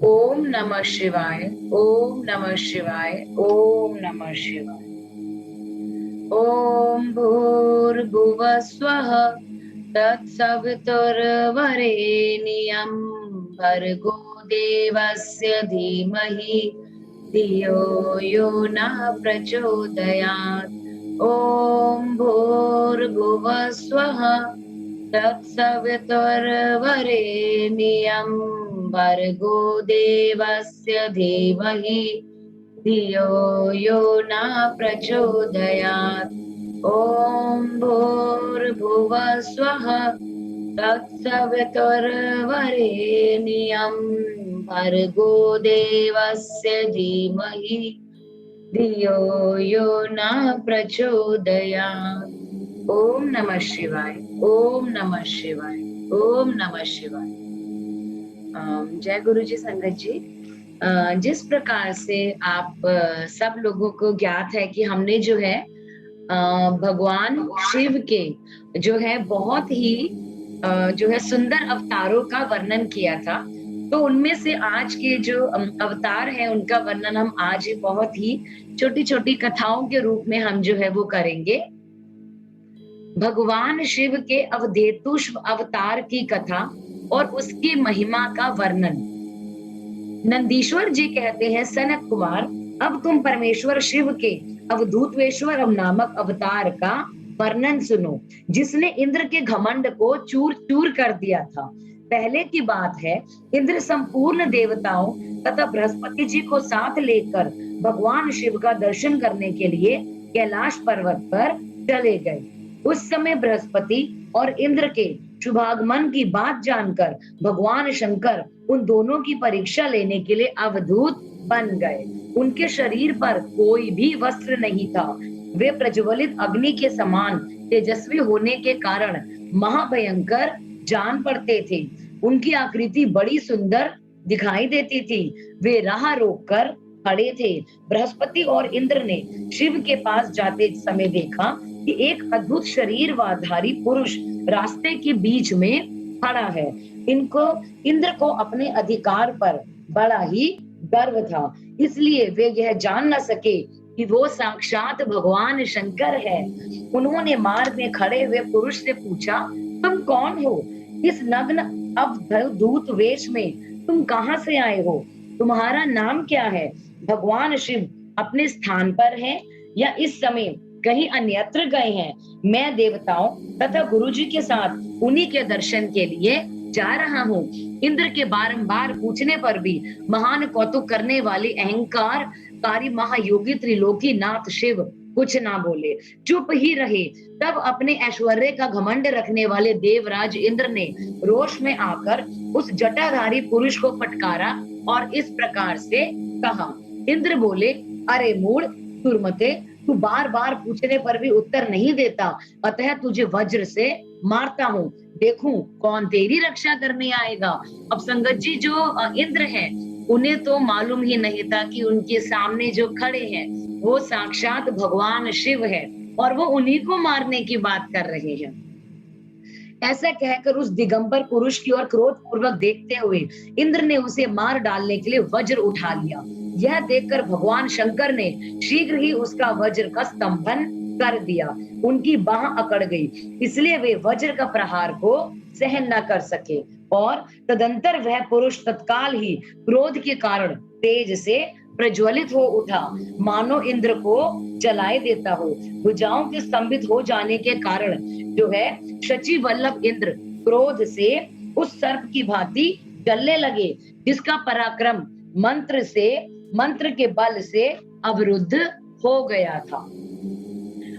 ओम नमः शिवाय। ओम नमः शिवाय। ओम नमः शिवाय। ओम भूर्भुवः स्वः तत्सवितुर्वरेण्यं भर्गो देवस्य धीमहि धियो यो नः प्रचोदयात्। ओम भूर्भुवः स्वः तत्सवितुर्वरेण्यं भर्गो देवस्य धीमहि धियो यो नः प्रचोदयात्। ॐ भूर्भुवः स्वः तत्सवितुर्वरेण्यं भर्गो देवस्य धीमहि धियो यो नः प्रचोदयात्। ओम नमः शिवाय। ओम नमः शिवाय। ओम नमः शिवाय। जय गुरु जी। संगत जी, जिस प्रकार से आप सब लोगों को ज्ञात है कि हमने जो है भगवान शिव के जो है बहुत ही जो है सुंदर अवतारों का वर्णन किया था। तो उनमें से आज के जो अवतार हैं उनका वर्णन हम आज बहुत ही छोटी-छोटी कथाओं के रूप में हम जो है वो करेंगे। भगवान शिव के अवधेतुष्व अवतार की कथा और उसकी महिमा का वर्णन। नंदीश्वर जी कहते हैं, सनत कुमार, अब तुम परमेश्वर शिव के अवधूतवेश्वर नामक अवतार का वर्णन सुनो, जिसने इंद्र के घमंड को चूर चूर कर दिया था। पहले की बात है, इंद्र संपूर्ण देवताओं तथा बृहस्पति जी को साथ लेकर भगवान शिव का दर्शन करने के लिए कैलाश पर्वत पर चले गए। उस समय बृहस्पति और इंद्र के शुभागमन की बात जानकर भगवान शंकर उन दोनों की परीक्षा लेने के लिए अवधूत बन गए। उनके शरीर पर कोई भी वस्त्र नहीं था। वे प्रज्वलित अग्नि के समान तेजस्वी होने के कारण महाभयंकर जान पड़ते थे। उनकी आकृति बड़ी सुंदर दिखाई देती थी। वे राह रोककर खड़े थे। बृहस्पति और इंद्र ने शिव के पास जाते समय देखा कि एक अद्भुत शरीरवाधारी पुरुष रास्ते के बीच में खड़ा है। इंद्र को अपने अधिकार पर बड़ा ही गर्व था, इसलिए वे यह जान न सके कि वो साक्षात भगवान शंकर है। उन्होंने मार्ग में खड़े हुए पुरुष से पूछा, तुम कौन हो? इस नग्न अवधूत वेश में तुम कहां से आए हो? तुम्हारा नाम क्या है? भगवान शिव अपने स्थान पर हैं या इस समय कहीं अन्यत्र गए हैं? मैं देवताओं तथा गुरुजी के साथ उन्हीं के दर्शन के लिए जा रहा हूँ। इंद्र के बारंबार पूछने पर भी महान कौतुक करने वाले अहंकारकारी महायोगी त्रिलोकी नाथ शिव कुछ ना बोले, चुप ही रहे। तब अपने ऐश्वर्य का घमंड रखने वाले देवराज इंद्र ने रोष में आकर उस जटाधारी पुरुष को फटकारा और इस प्रकार से कहा। इंद्र बोले, अरे मूढ़ दुर्मते, तू बार बार पूछने पर भी उत्तर नहीं देता, अतः तुझे वज्र से मारता हूँ। देखूं कौन तेरी रक्षा करने आएगा। अब संगत जी, जो इंद्र है उन्हें तो मालूम ही नहीं था कि उनके सामने जो खड़े हैं वो साक्षात भगवान शिव है और वो उन्हीं को मारने की बात कर रहे हैं। ऐसा कहकर उस दिगंबर पुरुष की ओर क्रोध पूर्वक देखते हुए इंद्र ने उसे मार डालने के लिए वज्र उठा लिया। यह देखकर भगवान शंकर ने शीघ्र ही उसका वज्र का स्तंभन कर दिया। उनकी बाह अकड़ गई, इसलिए वे वज्र का प्रहार को सहन न कर सके और तदंतर वह पुरुष तत्काल ही क्रोध के कारण तेज से प्रज्वलित हो उठा, मानो इंद्र को जलाए देता हो। भुजाओं के स्तंभित हो जाने के कारण जो है शची वल्लभ इंद्र क्रोध से उस सर्प की भांति जलने लगे, जिसका पराक्रम मंत्र के बल से अवरुद्ध हो गया था।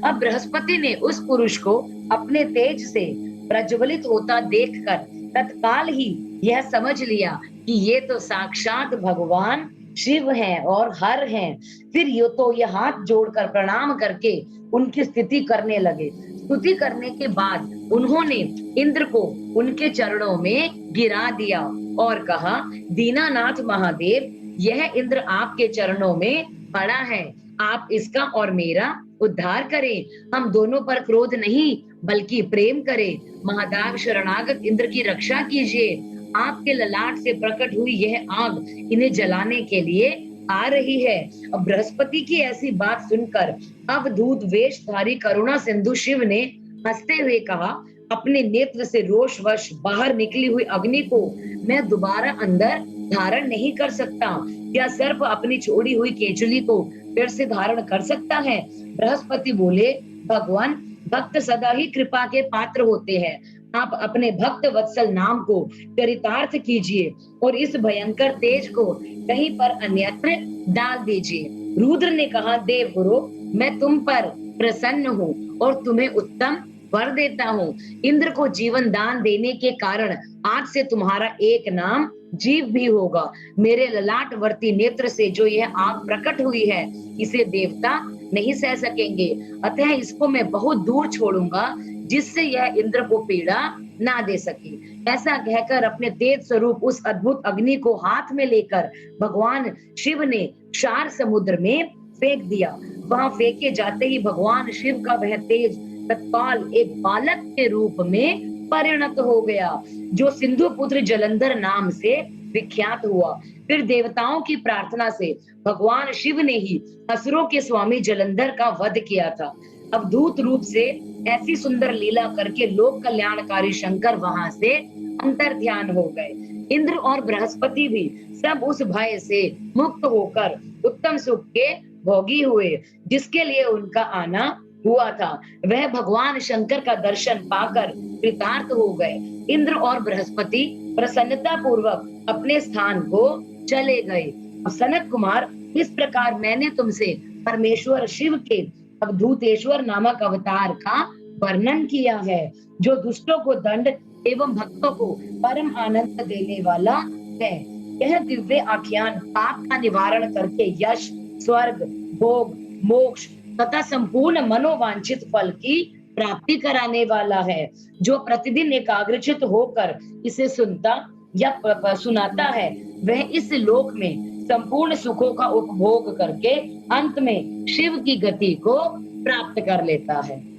अब बृहस्पति ने उस पुरुष को अपने तेज से प्रज्वलित होता देखकर तत्काल ही यह समझ लिया कि ये तो साक्षात भगवान शिव हैं और हर हैं। फिर ये हाथ जोड़कर प्रणाम करके उनकी स्तुति करने लगे। स्तुति करने के बाद उन्होंने इंद्र को उनके चरणों में गिरा दिया और कहा, दीनानाथ महादेव, यह इंद्र आपके चरणों में पड़ा है, आप इसका और मेरा उद्धार करें। हम दोनों पर क्रोध नहीं बल्कि प्रेम करें। महादेव शरणागत इंद्र की रक्षा कीजिए। आपके ललाट से प्रकट हुई यह आग इन्हें जलाने के लिए आ रही है। अब बृहस्पति की ऐसी बात सुनकर अवधूत वेशधारी करुणा सिंधु शिव ने हंसते हुए कहा, अपने नेत्र से रोषवश बाहर निकली हुई अग्नि को मैं दोबारा अंदर धारण नहीं कर सकता। क्या सर्प अपनी छोड़ी हुई केचुली को फिर से धारण कर सकता है? बृहस्पति बोले, भगवान, भक्त सदा ही कृपा के पात्र होते हैं। आप अपने भक्त वत्सल नाम को चरितार्थ कीजिए और इस भयंकर तेज को कहीं पर अन्यत्र डाल दीजिए। रुद्र ने कहा, देवगुरु, मैं तुम पर प्रसन्न हूँ और तुम्हें उत्तम वर देता हूँ। इंद्र को जीवन दान देने के कारण आज से तुम्हारा एक नाम जीव भी होगा। मेरे ललाटवर्ती नेत्र से जो यह आग प्रकट हुई है, इसे देवता नहीं सह सकेंगे, अतः इसको मैं बहुत दूर छोड़ूंगा, जिससे यह इंद्र को पीड़ा ना दे सके। ऐसा कहकर अपने तेज स्वरूप उस अद्भुत अग्नि को हाथ में लेकर भगवान शिव ने क्षार समुद्र में फेंक दिया। वहां फेंके जाते ही भगवान शिव का वह तेज तत्काल एक बालक के रूप में परिणत हो गया, जो सिंधु पुत्र जलंधर नाम से विख्यात हुआ। फिर देवताओं की प्रार्थना से भगवान शिव ने ही असुरों के स्वामी जलंधर का वध किया था। अवधूत रूप से ऐसी सुंदर लीला करके लोक कल्याणकारी शंकर वहां से अंतर ध्यान हो गए। इंद्र और बृहस्पति भी सब उस भय से मुक्त होकर उत्तम सुख के भोगी हुए, जिसके लिए उनका आना हुआ था। वह भगवान शंकर का दर्शन पाकर कृतार्थ हो गए। इंद्र और बृहस्पति प्रसन्नता पूर्वक अपने स्थान को चले गए। सनत कुमार, इस प्रकार मैंने तुमसे परमेश्वर शिव के अवधूतेश्वर नामक अवतार का वर्णन किया है, जो दुष्टों को दंड एवं भक्तों को परम आनंद देने वाला है। यह दिव्य आख्यान पाप का निवारण करके यश, स्वर्ग, भोग, मोक्ष तथा संपूर्ण मनोवांछित फल की प्राप्ति कराने वाला है। जो प्रतिदिन एकाग्रचित होकर इसे सुनता या सुनाता है, वह इस लोक में संपूर्ण सुखों का उपभोग करके अंत में शिव की गति को प्राप्त कर लेता है।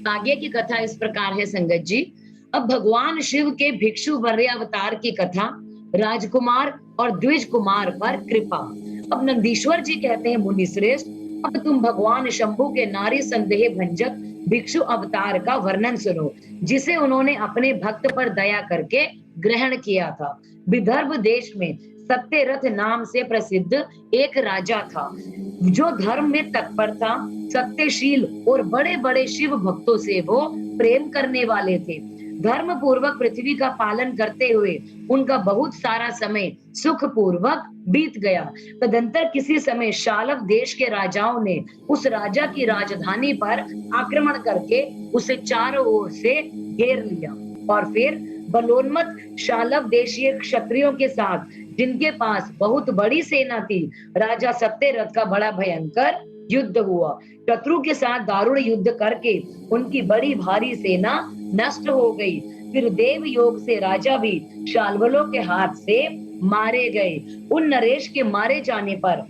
आगे की कथा इस प्रकार है संगत जी। अब भगवान शिव के भिक्षु वर्य अवतार की कथा, राजकुमार और द्विज कुमार पर कृपा। अब नंदीश्वर जी कहते हैं, मुनि श्रेष्ठ, अब तुम भगवान शंभु के नारी संदेह भंजक भिक्षु अवतार का वर्णन सुनो, जिसे उन्होंने अपने भक्त पर दया करके ग्रहण किया था। विदर्भ देश में सत्यरथ नाम से प्रसिद्ध एक राजा था, जो धर्म में तत्पर था। सत्यशील और बड़े बड़े शिव भक्तों से वो प्रेम करने वाले थे। धर्म पूर्वक पृथ्वी का पालन करते हुए उनका बहुत सारा समय सुख पूर्वक बीत गया। तदंतर किसी समय शालव देश के राजाओं ने उस राजा की राजधानी पर आक्रमण करके उसे चारों ओर से घेर लिया और फिर बलोन्मत शालव देशीय क्षत्रियों के साथ, जिनके पास बहुत बड़ी सेना थी, राजा सत्यरथ का बड़ा भयंकर युद्ध हुआ। शत्रु के साथ दारुण युद्ध करके उनकी बड़ी भारी सेना नष्ट हो गई। फिर देव योग से राजा भी शाल्वलों के हाथ से मारे गए। उन नरेश के मारे जाने पर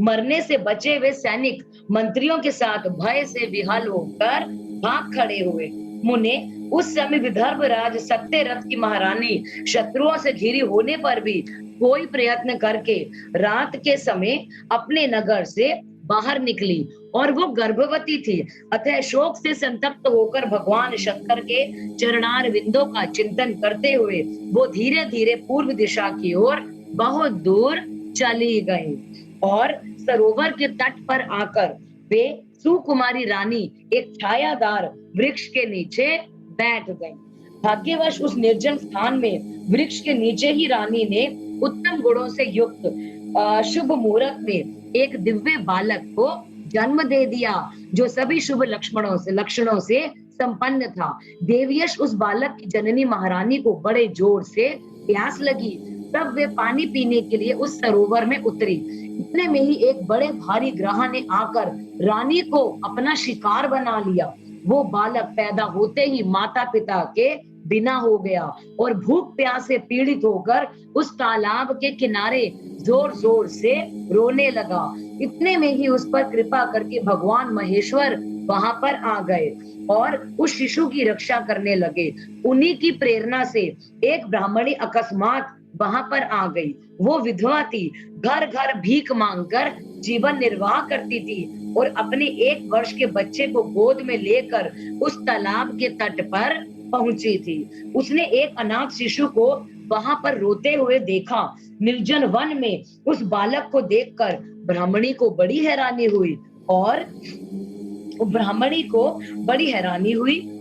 मरने से बचे हुए सैनिक मंत्रियों के साथ भय से विहल होकर भाग खड़े हुए। मुने, उस समय विदर्भ राज सत्यरथ की महारानी शत्रुओं से घिरी होने पर भी कोई प्रयत्न करके रात के समय अपने नगर से बाहर निकली और वो गर्भवती थी। अतः शोक से संतप्त होकर भगवान शंकर के चरणार विंदों का चिंतन करते हुए वो धीरे धीरे पूर्व दिशा की ओर बहुत दूर चली गई और सरोवर के तट पर आकर वे सुकुमारी रानी एक छायादार वृक्ष के नीचे बैठ गई। भाग्यवश उस निर्जन स्थान में वृक्ष के नीचे ही रानी ने उत्तम गुणों से युक्त शुभ मुहूर्त में एक दिव्य बालक को जन्म दे दिया, जो सभी शुभ लक्षणों से संपन्न था। देवयश उस बालक की जननी महारानी को बड़े जोर से प्यास लगी। तब वे पानी पीने के लिए उस सरोवर में उतरी। इतने में ही एक बड़े भारी ग्रह ने आकर रानी को अपना शिकार बना लिया। वो बालक पैदा होते ही माता पिता के बिना हो गया और भूख प्यास से पीड़ित होकर उस तालाब के किनारे जोर जोर से रोने लगा। इतने में ही उस पर कृपा करके भगवान महेश्वर वहां पर आ गए और उस शिशु की रक्षा करने लगे। उन्हीं की प्रेरणा से एक ब्राह्मणी अकस्मात वहां पर आ गई। वो विधवा थी, घर घर भीख मांगकर जीवन निर्वाह करती थी और अपने 1 वर्ष के बच्चे को गोद में लेकर उस तालाब के तट पर पहुंची थी। उसने एक अनाथ शिशु को वहां पर रोते हुए देखा। निर्जन वन में उस बालक को देखकर ब्राह्मणी को बड़ी हैरानी हुई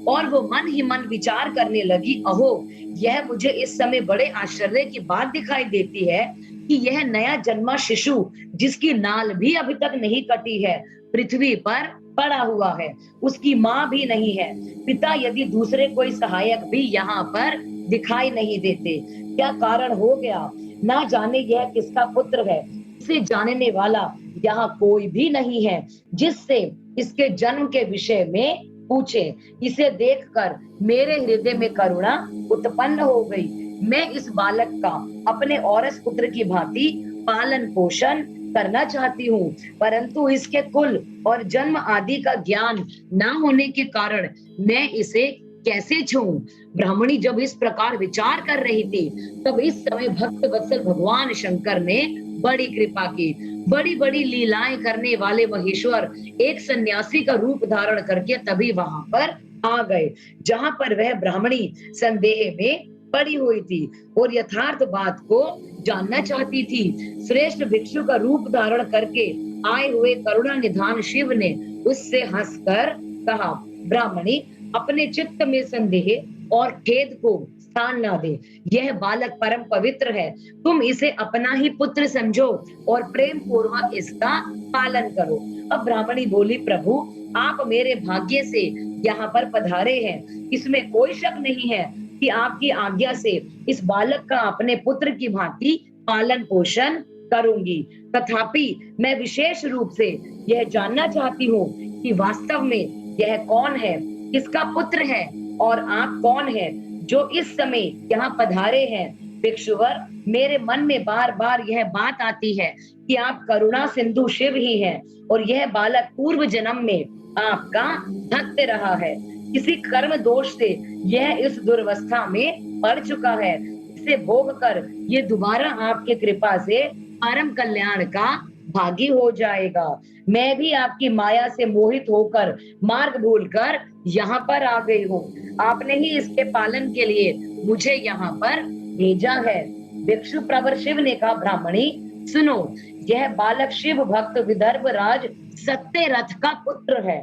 और वो मन ही मन विचार करने लगी, अहो, यह मुझे इस समय बड़े आश्चर्य की बात दिखाई देती है कि यह नया जन्मा शिशु जिसकी नाल भी अभी तक नहीं कटी है, पृथ्वी पर पड़ा हुआ है। उसकी माँ भी नहीं है, पिता यदि दूसरे कोई सहायक भी यहाँ पर दिखाई नहीं देते। क्या कारण हो गया? ना जाने यह किसका पुत्र है। इसे जानने वाला यहाँ कोई भी नहीं है जिससे इसके जन्म के विषय में पूछे। इसे देखकर मेरे हृदय में करुणा उत्पन्न हो गई। मैं इस बालक का अपने औरस पुत्र की भांति पालन पोषण करना चाहती हूँ, परंतु इसके कुल और जन्म आदि का ज्ञान न होने के कारण मैं इसे कैसे छूऊं? ब्राह्मणी जब इस प्रकार विचार कर रही थी, तब इस समय भक्त वत्सल भगवान शंकर ने बड़ी कृपा की। बड़ी बड़ी लीलाएं करने वाले महेश्वर एक सन्यासी का रूप धारण करके तभी वहां पर आ गए, जहां पर वह ब्राह्मणी संदेह में पड़ी हुई थी और यथार्थ बात को जानना चाहती थी। श्रेष्ठ भिक्षु का रूप धारण करके आए हुए करुणा निधान शिव ने उससे हंसकर कहा, ब्राह्मणी, अपने चित्त में संदेह और खेद को स्थान ना दे। यह बालक परम पवित्र है। तुम इसे अपना ही पुत्र समझो और प्रेम पूर्वक इसका पालन करो। अब ब्राह्मणी बोली, प्रभु, आप मेरे भाग्य से यहाँ पर पधारे हैं। इसमें कोई शक नहीं है कि आपकी आज्ञा से इस बालक का अपने पुत्र की भांति पालन पोषण करूंगी। तथापि मैं विशेष रूप से यह जानना चाहती हूँ कि वास्तव में यह कौन है, किसका पुत्र है और आप कौन है जो इस समय यहाँ पधारे हैं। भिक्षुवर, मेरे मन में बार बार यह बात आती है कि आप करुणा सिंधु शिव ही हैं और यह बालक पूर्व जन्म में आपका भक्त रहा है। किसी कर्म दोष से यह इस दुर्वस्था में पड़ चुका है। इसे भोग कर ये दोबारा आपके कृपा से परम कल्याण का भागी हो जाएगा। मैं भी आपकी माया से मोहित होकर मार्ग भूलकर यहाँ पर आ गई हूँ। आपने ही इसके पालन के लिए मुझे यहाँ पर भेजा है। भिक्षु प्रवर शिव ने कहा, ब्राह्मणी सुनो, यह बालक शिव भक्त विदर्भ राज सत्यरथ का पुत्र है।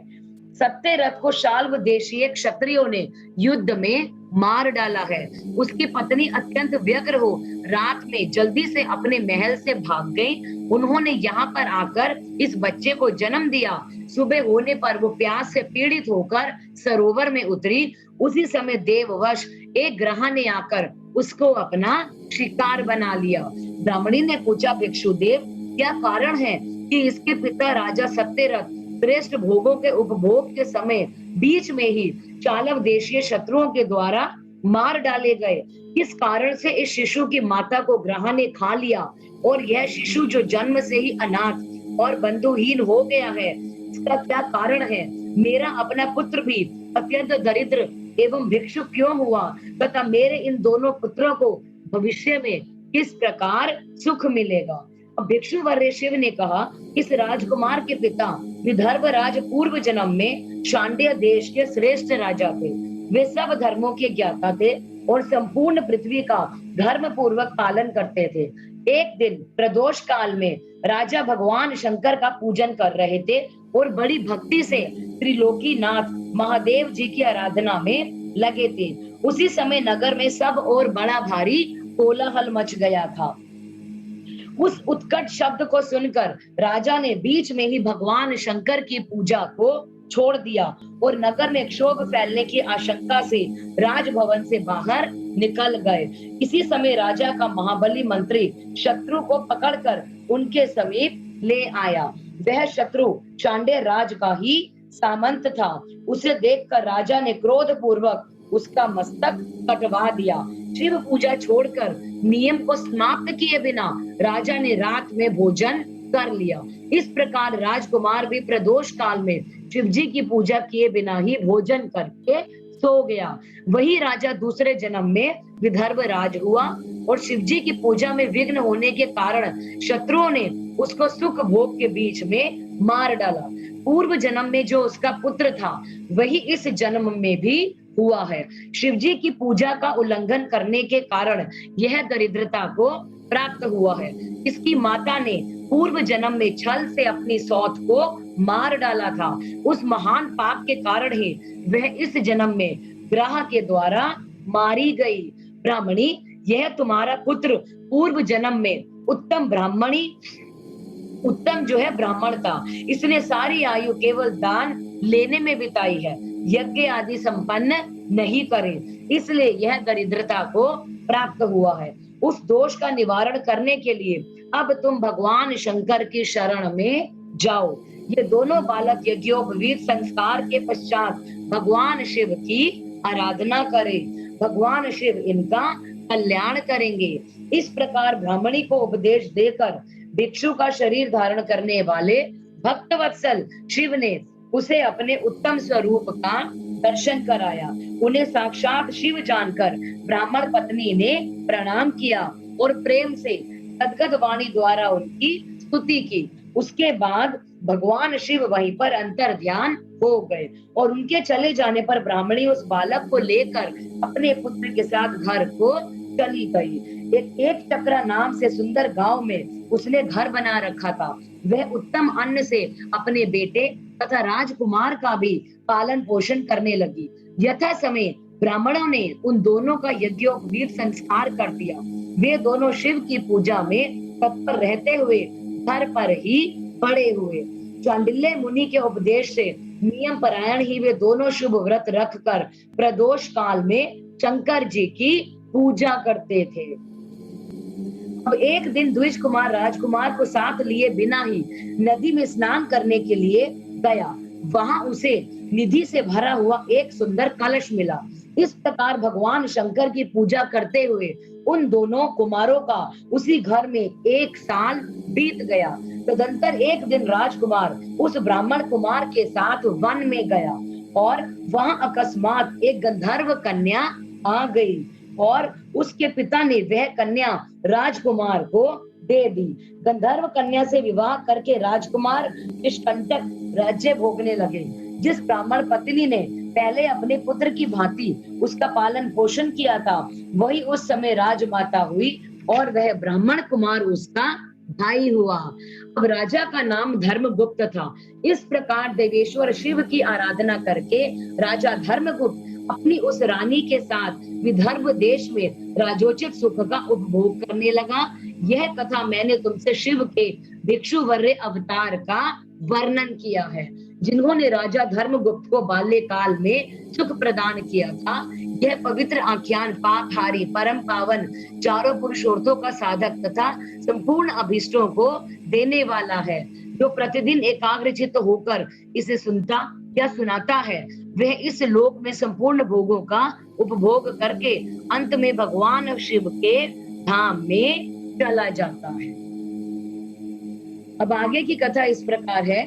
सत्यरथ को शाल्व देशीय क्षत्रियों ने युद्ध में मार डाला है। उसकी पत्नी अत्यंत व्यग्र हो रात में जल्दी से अपने महल से भाग गई। उन्होंने यहाँ पर आकर इस बच्चे को जन्म दिया। सुबह होने पर वो प्यास से पीड़ित होकर सरोवर में उतरी। उसी समय देववश एक ग्रह ने आकर उसको अपना शिकार बना लिया। ब्राह्मणी ने पूछा, भिक्षुदेव, क्या कारण है कि इसके पिता राजा सत्यरथ श्रेष्ठ भोगों के उपभोग के समय बीच में ही चालव देशीय शत्रुओं के द्वारा मार डाले गए? किस कारण से इस शिशु की माता को ग्रह ने खा लिया और यह शिशु जो जन्म से ही अनाथ और बंधुहीन हो गया है, इसका क्या कारण है? मेरा अपना पुत्र भी अत्यंत दरिद्र एवं भिक्षुक क्यों हुआ तथा मेरे इन दोनों पुत्रों को भविष्य में किस प्रकार सुख मिलेगा? भिक्षु वर्य शिव ने कहा, इस राजकुमार के पिता विदर्भ राज पूर्व जन्म में शांड्य देश के श्रेष्ठ राजा थे। वे सब धर्मों के ज्ञाता थे और संपूर्ण पृथ्वी का धर्म पूर्वक पालन करते थे। एक दिन प्रदोष काल में राजा भगवान शंकर का पूजन कर रहे थे और बड़ी भक्ति से त्रिलोकीनाथ महादेव जी की आराधना में लगे थे। उसी समय नगर में सब और बड़ा भारी कोलाहल मच गया था। उस उत्कट शब्द को सुनकर राजा ने बीच में ही भगवान शंकर की पूजा को छोड़ दिया और नगर में क्षोभ फैलने की आशंका से राजभवन से बाहर निकल गए। इसी समय राजा का महाबली मंत्री शत्रु को पकड़कर उनके समीप ले आया। वह शत्रु चांडे राज का ही सामंत था। उसे देखकर राजा ने क्रोध पूर्वक उसका मस्तक कटवा दिया। शिव पूजा छोड़कर नियम को समाप्त किए बिना राजा ने रात में भोजन कर लिया। इस प्रकार राजकुमार भी प्रदोष काल में शिव जी की पूजा किए बिना ही भोजन करके सो गया। वही राजा दूसरे जन्म में विदर्भ राज हुआ और शिव जी की पूजा में विघ्न होने के कारण शत्रुओं ने उसको सुख भोग के बीच में मार डाला। पूर्व जन्म में जो उसका पुत्र था वही इस जन्म में भी हुआ है। शिव जी की पूजा का उल्लंघन करने के कारण यह दरिद्रता को प्राप्त हुआ है। इसकी माता ने पूर्व जन्म में छल से अपनी सौत को मार डाला था। उस महान पाप के कारण ही वह इस जन्म में ग्रह के द्वारा मारी गई। ब्राह्मणी, यह तुम्हारा पुत्र पूर्व जन्म में उत्तम जो है ब्राह्मण था। इसने सारी आयु केवल दान लेने में बिताई है, यज्ञ आदि संपन्न नहीं करे, इसलिए यह दरिद्रता को प्राप्त हुआ है। उस दोष का निवारण करने के लिए अब तुम भगवान शंकर की शरण में जाओ। ये दोनों बालक यज्ञोपवीत संस्कार के पश्चात भगवान शिव की आराधना करें। भगवान शिव इनका कल्याण करेंगे। इस प्रकार ब्राह्मणी को उपदेश देकर भिक्षु का शरीर धारण करने वाले भक्तवत्सल शिव ने उसे अपने उत्तम स्वरूप का दर्शन कराया। उन्हें साक्षात शिव जानकर ब्राह्मण पत्नी ने प्रणाम किया और प्रेम से गदगद वाणी द्वारा उनकी स्तुति की। उसके बाद भगवान शिव वहीं पर अंतर ध्यान हो गए और उनके चले जाने पर ब्राह्मणी उस बालक को लेकर अपने पुत्र के साथ घर को चली गई। एक चक्रा नाम से सुंदर गांव में उसने घर बना रखा था। वह उत्तम अन्न से अपने बेटे तथा राजकुमार का भी पालन पोषण करने लगी। यथा समय ब्राह्मणों ने उन दोनों का यज्ञोपवीत संस्कार कर दिया। वे दोनों शिव की पूजा में तत्पर रहते हुए घर पर ही पड़े हुए। चांडिल्य मुनि के उपदेश से नियम परायण ही वे दोनों शुभ व्रत रखकर प्रदोष काल में शंकर जी की पूजा करते थे। अब एक दिन द्विज कुमार राजकुमार को साथ लिए बिना ही नदी में स्नान करने के लिए गया। वहां उसे निधि से भरा हुआ एक सुंदर कलश मिला। इस प्रकार भगवान शंकर की पूजा करते हुए उन दोनों कुमारों का उसी घर में 1 साल बीत गया। तदंतर एक दिन राजकुमार उस ब्राह्मण कुमार के साथ वन में गया और वहां अकस्मात एक गंधर्व कन्या आ गई और उसके पिता ने वह कन्या राजकुमार को दे दी। गंधर्व कन्या से विवाह करके राजकुमार निष्कंटक राज्य भोगने लगे। जिस ब्राह्मण पत्नी ने पहले अपने पुत्र की भांति उसका पालन पोषण किया था, वही उस समय राजमाता हुई और वह ब्राह्मण कुमार उसका भाई हुआ। अब राजा का नाम धर्मगुप्त था। इस प्रकार देवेश्वर शिव की आराधना करके राजा धर्मगुप्त अपनी उस रानी के साथ विदर्भ देश में राजोचित सुख का उपभोग करने लगा। यह कथा मैंने तुमसे शिव के भिक्षुवर्य अवतार का वर्णन किया है, जिन्होंने राजा धर्मगुप्त को बाल्यकाल में सुख प्रदान किया था। यह पवित्र आख्यान पापहारी परम पावन चारों पुरुषार्थों का साधक तथा संपूर्ण अभीष्टों को देने वाला है। जो प्रतिदिन एकाग्रचित्त होकर इसे सुनता या सुनाता है, वह इस लोक में संपूर्ण भोगों का उपभोग करके अंत में भगवान शिव के धाम में चला जाता है। अब आगे की कथा इस प्रकार है।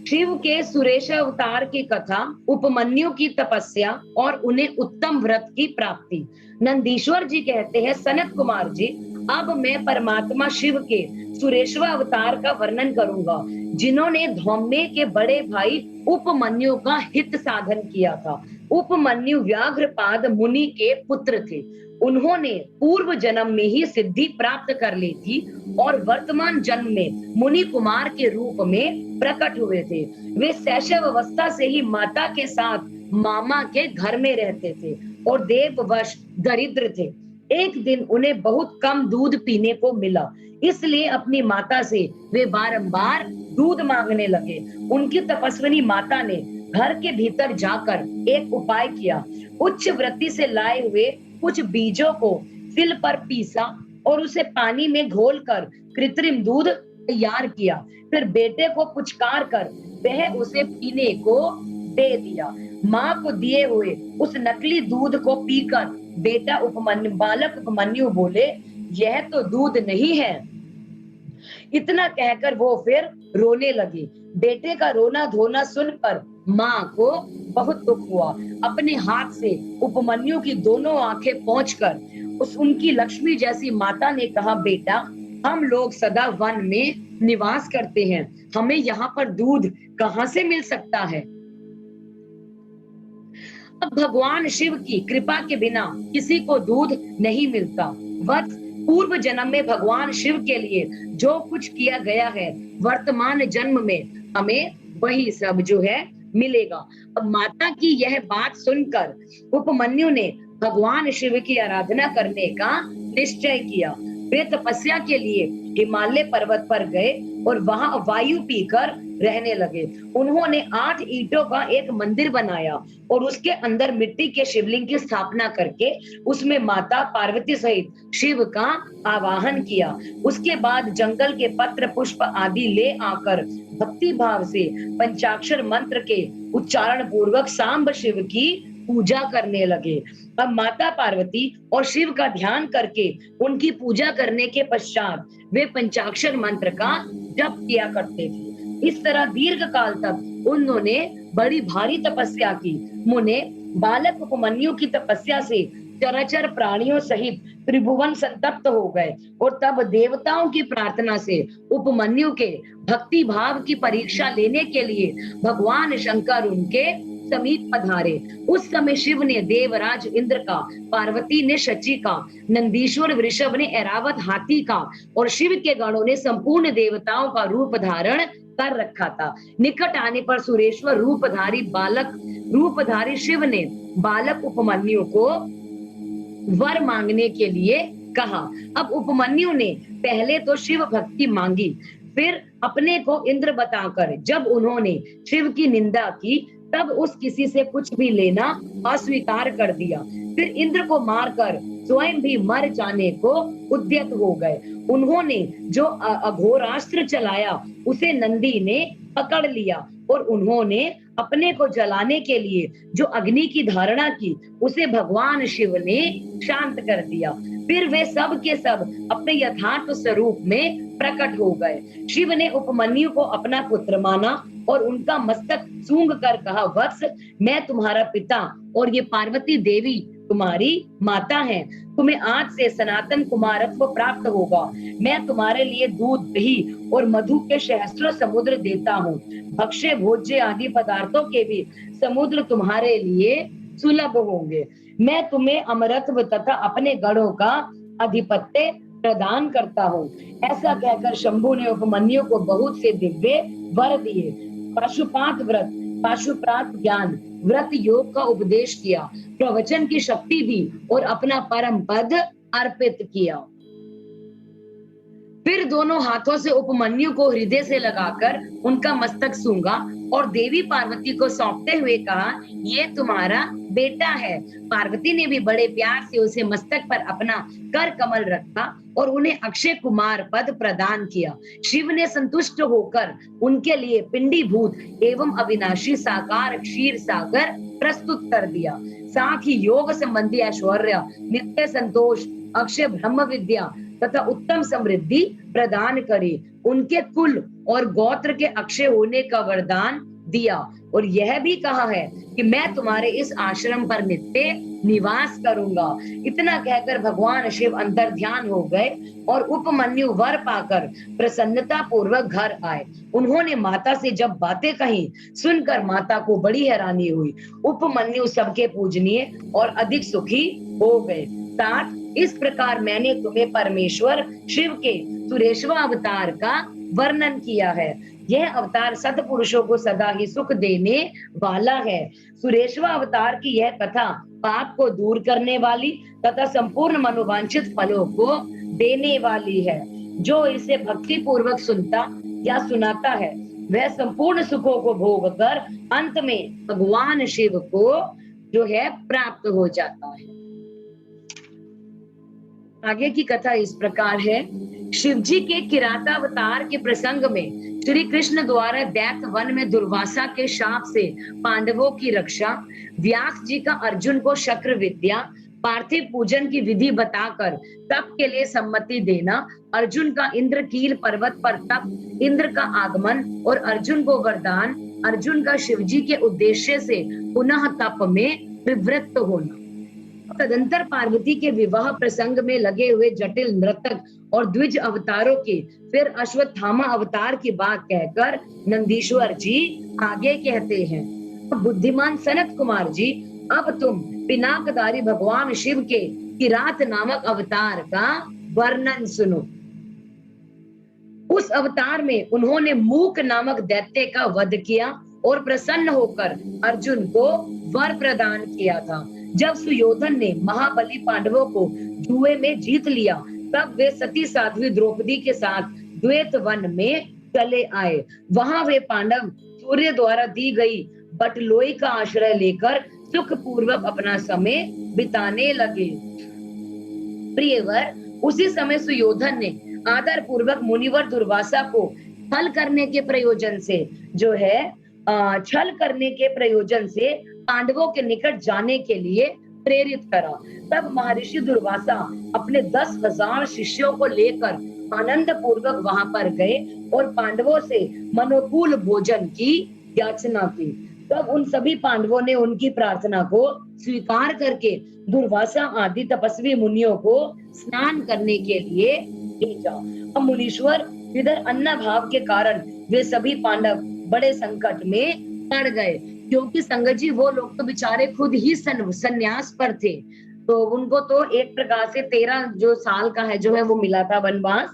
शिव के सुरेश अवतार की कथा, उपमन्यु की तपस्या और उन्हें उत्तम व्रत की प्राप्ति। नंदीश्वर जी कहते हैं, सनत कुमार जी, अब मैं परमात्मा शिव के सुरेश्वर अवतार का वर्णन करूंगा, जिन्होंने धौम्य के बड़े भाई उपमन्यु का हित साधन किया था। उपमन्यु व्याघ्रपाद मुनि के पुत्र थे। उन्होंने पूर्व जन्म में ही सिद्धि प्राप्त कर ली थी और वर्तमान जन्म में मुनि कुमार के रूप में प्रकट हुए थे। वे शैशव अवस्था से ही माता के साथ मामा के घर में रहते थे और देववश दरिद्र थे। एक दिन उन्हें बहुत कम दूध पीने को मिला, इसलिए अपनी माता से वे बारंबार दूध मांगने लगे। उनकी तपस्विनी माता ने घर के भीतर जाकर एक उपाय किया। उच्च वृत्ति से लाए हुए कुछ बीजों को सिल पर पीसा और उसे पानी में घोलकर कृत्रिम दूध तैयार किया। फिर बेटे को पुचकार कर वह उसे पीने को दे दिया। माँ को दिए हुए उस नकली दूध को पीकर बालक उपमन्यु बोले, यह तो दूध नहीं है। इतना कहकर वो फिर रोने लगी। बेटे का रोना धोना सुनकर माँ को बहुत दुख हुआ। अपने हाथ से उपमन्यु की दोनों आंखें पोंछकर उनकी लक्ष्मी जैसी माता ने कहा, बेटा, हम लोग सदा वन में निवास करते हैं, हमें यहाँ पर दूध कहाँ से मिल सकता है। अब भगवान शिव की कृपा के बिना किसी को दूध नहीं मिलता। वत्स, पूर्व जन्म में भगवान शिव के लिए जो कुछ किया गया है, वर्तमान जन्म में हमें वही सब जो है मिलेगा। अब माता की यह बात सुनकर उपमन्यु ने भगवान शिव की आराधना करने का निश्चय किया। वे तपस्या के लिए हिमालय पर्वत पर गए और वहां वायु पीकर रहने लगे। उन्होंने 8 ईंटों का एक मंदिर बनाया और उसके अंदर मिट्टी के शिवलिंग की स्थापना करके उसमें माता पार्वती सहित शिव का आवाहन किया। उसके बाद जंगल के पत्र पुष्प आदि ले आकर भक्ति भाव से पंचाक्षर मंत्र के उच्चारण पूर्वक सांब शिव की पूजा करने लगे। अब माता पार्वती और शिव का ध्यान करके उनकी पूजा करने के पश्चात वे पंचाक्षर मंत्र का जप किया करते थे। इस तरह दीर्घ काल तक उन्होंने बड़ी भारी तपस्या की। मुने बालक उपमन्यु की तपस्या से चराचर प्राणियों सहित त्रिभुवन संतप्त हो गए और तब देवताओं की प्रार्थना से उपमन्यु के भक्ति भाव की परीक्षा लेने के लिए भगवान शंकर उनके समीप पधारे। उस समय शिव ने देवराज इंद्र का, पार्वती ने शची का, नंदीश्वर वृषभ ने ऐरावत हाथी का और शिव के गणों ने संपूर्ण देवताओं का रूप धारण कर रखा था। निकट आने पर सुरेश्वर रूपधारी शिव ने बालक उपमन्यु को वर मांगने के लिए कहा। अब उपमन्यु ने पहले तो शिव भक्ति मांगी, फिर अपने को इंद्र बताकर जब उन्होंने शिव की निंदा की तब उस किसी से कुछ भी लेना अस्वीकार कर दिया। फिर इंद्र को मारकर स्वयं भी मर जाने को उद्यत हो गए। उन्होंने जो अघोरास्त्र चलाया उसे नंदी ने पकड़ लिया और उन्होंने अपने को जलाने के लिए जो अग्नि की धारणा की उसे भगवान शिव ने शांत कर दिया। फिर वे सब के सब अपने यथार्थ स्वरूप में प्रकट हो गए। शिव ने उपमन्यु को अपना पुत्र माना और उनका मस्तक सूंघ कर कहा, वत्स, मैं तुम्हारा पिता और ये पार्वती देवी तुम्हारी माता है। तुम्हें आज से सनातन कुमारत्व प्राप्त होगा। मैं तुम्हारे लिए दूध, दही और मधु के सहस्त्रों समुद्र देता हूँ। भक्ष्य भोज्य आदि पदार्थों के भी समुद्र तुम्हारे लिए सुलभ होंगे। मैं तुम्हें अमरत्व तथा अपने गणों का अधिपत्य प्रदान करता हूँ। ऐसा कहकर शंभु ने उपमन्यु को बहुत से दिव्य वर दिए। पाशुपात व्रत, पाशुपात ज्ञान, व्रत योग का उपदेश किया, प्रवचन की शक्ति दी और अपना परम पद अर्पित किया। फिर दोनों हाथों से उपमन्यु को हृदय से लगाकर उनका मस्तक सूंघा और देवी पार्वती को सौंपते हुए कहा, ये तुम्हारा बेटा है। पार्वती ने भी बड़े प्यार से उसे मस्तक पर अपना कर कमल रखा और उन्हें अक्षय कुमार पद प्रदान किया। शिव ने संतुष्ट होकर उनके लिए पिंडीभूत एवं अविनाशी साकार क्षीर सागर प्रस्तुत कर दिया। साथ ही योग संबंधी ऐश्वर्य, नित्य संतोष, अक्षय ब्रह्म विद्या तथा उत्तम समृद्धि प्रदान करी। उनके कुल और गोत्र के अक्षय होने का वरदान दिया और यह भी कहा है कि मैं तुम्हारे इस आश्रम पर नित्य निवास करूंगा। इतना कहकर भगवान शिव अंतर ध्यान हो गए और उपमन्यु वर पाकर प्रसन्नता पूर्वक घर आए। उन्होंने माता से जब बातें कही सुनकर माता को बड़ी हैरानी हुई। उपमन्यु सबके पूजनीय और अधिक सुखी हो गए। साथ इस प्रकार मैंने तुम्हें परमेश्वर शिव के सुरेश्वर अवतार का वर्णन किया है। यह अवतार सत्पुरुषों को सदा ही सुख देने वाला है। सुरेश्वर अवतार की यह कथा पाप को दूर करने वाली तथा संपूर्ण मनोवांछित फलों को देने वाली है। जो इसे भक्ति पूर्वक सुनता या सुनाता है वह संपूर्ण सुखों को भोग कर अंत में भगवान शिव को जो है प्राप्त हो जाता है। आगे की कथा इस प्रकार है। शिवजी के किरातावतार के प्रसंग में श्री कृष्ण द्वारा दैत्य वन में दुर्वासा के शाप से पांडवों की रक्षा, व्यास जी का अर्जुन को शक्र विद्या, पार्थिव पूजन की विधि बताकर तप के लिए सम्मति देना, अर्जुन का इंद्रकील पर्वत पर तप, इंद्र का आगमन और अर्जुन को वरदान, अर्जुन का शिवजी के उद्देश्य से पुनः तप में प्रवृत्त होना। तदंतर पार्वती के विवाह प्रसंग में लगे हुए जटिल नर्तक और द्विज अवतारों की फिर अश्वत्थामा अवतार की बात कहकर नंदीश्वर जी आगे कहते हैं, बुद्धिमान सनत कुमार जी, अब तुम पिनाकधारी भगवान शिव के किरात नामक अवतार का वर्णन सुनो। उस अवतार में उन्होंने मूक नामक दैत्य का वध किया और प्रसन्न होकर अर्जुन को वर प्रदान किया था। जब सुयोधन ने महाबली पांडवों को जुए में जीत लिया, तब वे सती साध्वी द्रौपदी के साथ द्वैत वन में चले आए। वहां वे पांडव सूर्य द्वारा दी गई बटलोई का आश्रय लेकर सुख पूर्वक अपना समय बिताने लगे। प्रियवर, उसी समय सुयोधन ने आदर पूर्वक मुनिवर दुर्वासा को छल करने के प्रयोजन से पांडवों के निकट जाने के लिए प्रेरित करा। तब महर्षि दुर्वासा अपने 10,000 शिष्यों को लेकर आनंद पूर्वक वहां पर गए और पांडवों से मनोकूल भोजन की याचना की। तब उन सभी पांडवों ने उनकी प्रार्थना को स्वीकार करके दुर्वासा आदि तपस्वी मुनियों को स्नान करने के लिए भेजा। अब मुनीश्वर, इधर अन्न भाव के कारण वे सभी पांडव बड़े संकट में पड़ गए, क्योंकि संगत जी वो लोग तो बेचारे खुद ही संन्यास पर थे, तो उनको तो एक प्रकार से 13 जो साल का है जो है वो मिला था वनवास,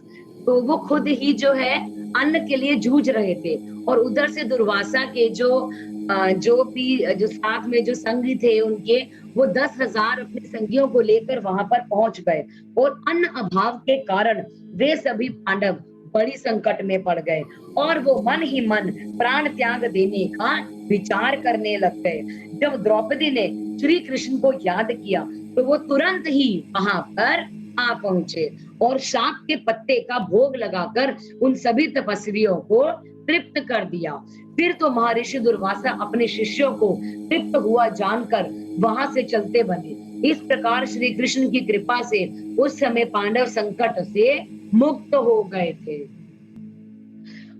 तो वो खुद ही जो है अन्न के लिए जूझ रहे थे। और उधर से दुर्वासा के जो साथ में जो संगी थे उनके, वो 10,000 अपने संगियों को लेकर वहां पर पहुंच गए और अन्न अभाव के कारण वे सभी पांडव बड़ी संकट में पड़ गए और वो मन ही मन प्राण त्याग देने का विचार करने लग गए। जब द्रौपदी ने श्री कृष्ण को याद किया तो वो तुरंत ही वहां पर आ पहुंचे और शाप के पत्ते का भोग लगाकर उन सभी तपस्वियों को तृप्त कर दिया। फिर तो महर्षि दुर्वासा अपने शिष्यों को तृप्त हुआ जानकर वहां से चलते बने। इस प्रकार श्री कृष्ण की कृपा से उस समय पांडव संकट से मुक्त हो गए थे।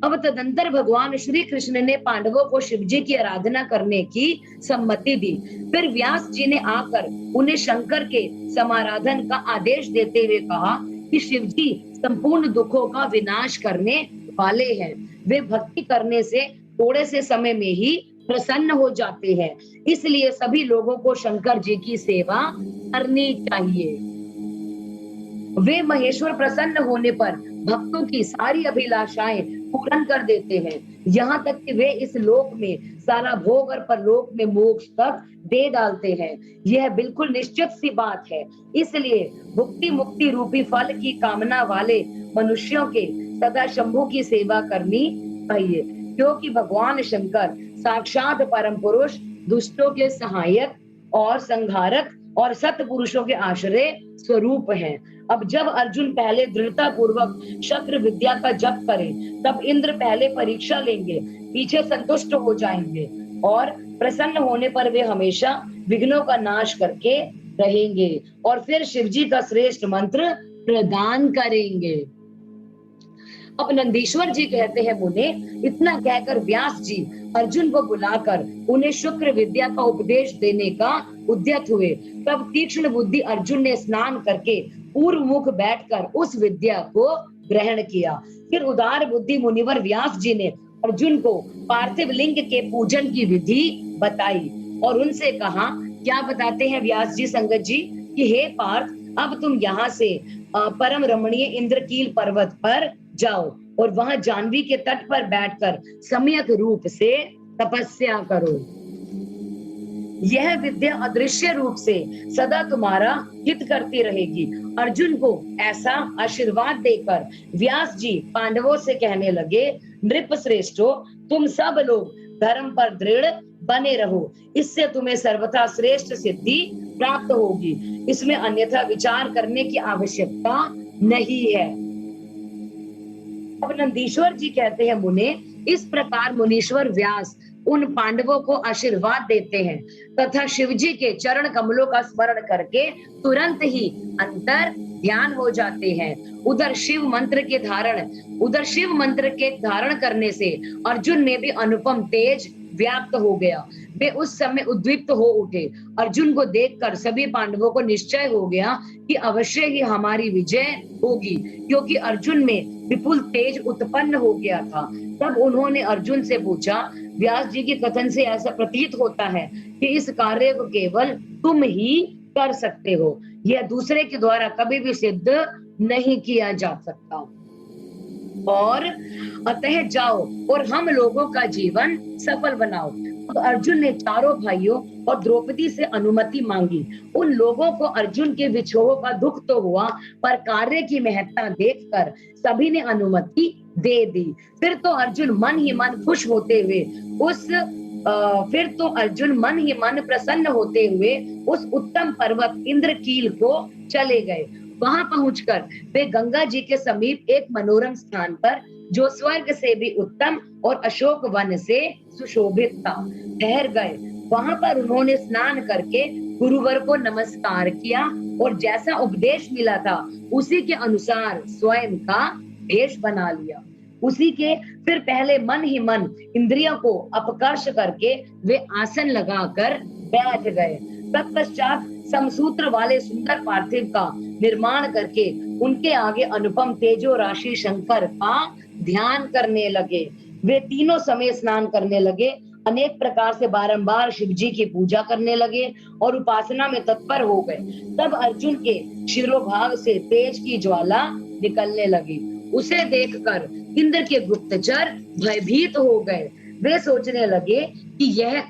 अब तदंतर भगवान श्री कृष्ण ने पांडवों को शिव जी की आराधना करने की सम्मति दी। फिर व्यास जी ने आकर उन्हें शंकर के समाराधन का आदेश देते हुए कहा कि शिव जी संपूर्ण दुखों का विनाश करने वाले हैं। वे भक्ति करने से थोड़े से समय में ही प्रसन्न हो जाते हैं, इसलिए सभी लोगों को शंकर जी की सेवा करनी चाहिए। वे महेश्वर प्रसन्न होने पर भक्तों की सारी अभिलाषाएं पूर्ण कर देते हैं, यहाँ तक कि वे इस लोक में सारा भोग और परलोक में मोक्ष तक दे डालते हैं। यह बिल्कुल निश्चित सी बात है। इसलिए भुक्ति मुक्ति रूपी फल की कामना वाले मनुष्यों के सदा शंभु की सेवा करनी चाहिए, क्योंकि भगवान शंकर साक्षात परम पुरुष, दुष्टों के सहायक और संहारक और सत्पुरुषों के आश्रय स्वरूप हैं। अब जब अर्जुन पहले दृढ़ता पूर्वक शक्र विद्या का जप करें, तब इंद्र पहले परीक्षा लेंगे, पीछे संतुष्ट हो जाएंगे और प्रसन्न होने पर वे हमेशा विघ्नों का नाश करके रहेंगे और फिर शिवजी का श्रेष्ठ मंत्र प्रदान करेंगे। अब नंदीश्वर जी कहते हैं, मुने, इतना कहकर व्यास जी अर्जुन को बुलाकर उन्हें शुक्र विद्या का उपदेश देने का उद्यत हुए। तब तीक्ष्ण बुद्धि अर्जुन ने स्नान करके पूर्व मुख बैठकर उस विद्या को ग्रहण किया। फिर उदार बुद्धि मुनिवर व्यास जी ने अर्जुन को पार्थिव लिंग के पूजन की विधि बताई और उनसे कहा, क्या बताते हैं व्यास जी संगत जी, कि हे पार्थ, अब तुम यहाँ से परम रमणीय इंद्रकील पर्वत पर जाओ और वहां जानवी के तट पर बैठकर सम्यक रूप से तपस्या करो। यह विद्या अदृश्य रूप से सदा तुम्हारा हित करती रहेगी। अर्जुन को ऐसा आशीर्वाद देकर व्यास जी पांडवों से कहने लगे, नृप श्रेष्ठो, तुम सब लोग धर्म पर दृढ़ बने रहो, इससे तुम्हें सर्वथा श्रेष्ठ सिद्धि प्राप्त होगी, इसमें अन्यथा विचार करने की आवश्यकता नहीं है। अब नंदीश्वर जी कहते हैं, मुने, इस प्रकार मुनीश्वर व्यास उन पांडवों को आशीर्वाद देते हैं तथा शिव जी के चरण कमलों का स्मरण करके तुरंत ही अंतर ध्यान हो जाते हैं। उधर शिव मंत्र के धारण करने से अर्जुन में भी अनुपम तेज व्याप्त हो गया। वे उस समय उद्विग्न हो उठे। अर्जुन को देखकर सभी पांडवों को निश्चय हो गया कि अवश्य ही हमारी विजय होगी, क्योंकि अर्जुन में विपुल तेज उत्पन्न हो गया था। तब उन्होंने अर्जुन से पूछा, व्यास जी के कथन से ऐसा प्रतीत होता है कि इस कार्य को केवल तुम ही कर सकते हो, यह दूसरे के द्वारा कभी भी सिद्ध नहीं किया जा सकता, और अतः जाओ और हम लोगों का जीवन सफल बनाओ। तो अर्जुन ने चारों भाइयों और द्रौपदी से अनुमति मांगी। उन लोगों को अर्जुन के विछोह का दुख तो हुआ, पर कार्य की महत्ता देखकर सभी ने अनुमति दे दी। फिर तो अर्जुन मन ही मन प्रसन्न होते हुए उस उत्तम पर्वत इंद्रकील को चले गए। वहां पहुंचकर वे गंगा जी के समीप एक मनोरम स्थान पर, जो स्वर्ग से भी उत्तम और अशोक वन से सुशोभित था, ठहर गए। वहां पर उन्होंने स्नान करके गुरुवर को नमस्कार किया और जैसा उपदेश मिला था उसी के अनुसार स्वयं का भेष बना लिया। उसी के फिर पहले मन ही मन इंद्रियों को अपकर्ष करके वे आसन लगाकर बैठ गए। तत्पश्चात समसूत्र वाले सुंदर पार्थिव का निर्माण करके उनके आगे अनुपम तेजो राशि शंकर का ध्यान करने लगे। वे तीनों समय स्नान करने लगे, अनेक प्रकार से बारंबार शिव जी की पूजा करने लगे और उपासना में तत्पर हो गए। तब अर्जुन के शिरोभाग से तेज की ज्वाला निकलने लगी। उसे देखकर इंद्र के गुप्तचर भयभीत हो गए। वे सोचने लगे कि यह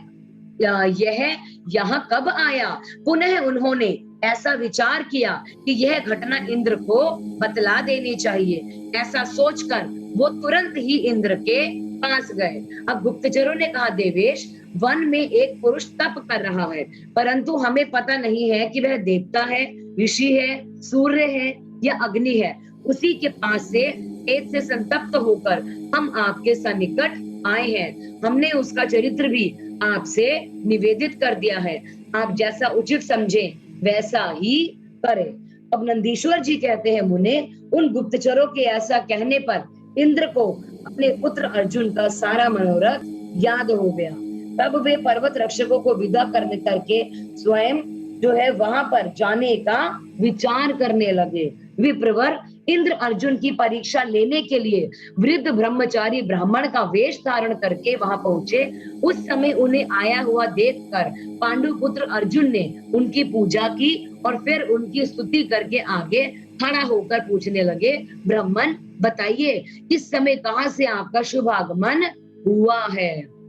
यहाँ कब आया। पुनः उन्होंने ऐसा विचार किया कि यह घटना इंद्र को बतला देनी चाहिए। ऐसा सोचकर वो तुरंत ही इंद्र के पास गए। अब गुप्तचरों ने कहा, देवेश, वन में एक पुरुष तप कर रहा है, परंतु हमें पता नहीं है कि वह देवता है, ऋषि है, सूर्य है या अग्नि है। उसी के पास से तेज से संतप्त होकर हम आपके सन्निकट आए हैं। हमने उसका चरित्र भी आपसे निवेदित कर दिया है। आप जैसा उचित समझे वैसा ही करें। अब नंदीश्वर जी कहते हैं, मुने, उन गुप्तचरों के ऐसा कहने पर इंद्र को अपने पुत्र अर्जुन का सारा मनोरथ याद हो गया। तब वे पर्वत रक्षकों को विदा करके स्वयं जो है वहां पर जाने का विचार करने लगे। विप्रवर, इंद्र अर्जुन की परीक्षा लेने के लिए वृद्ध ब्रह्मचारी ब्राह्मण का वेश धारण करके वहां पहुंचे। उस समय उन्हें आया हुआ देखकर पांडुपुत्र अर्जुन ने उनकी पूजा की और फिर उनकी स्तुति करके आगे खड़ा होकर पूछने लगे, ब्राह्मण, बताइए इस समय कहाँ से आपका शुभ आगमन हुआ है।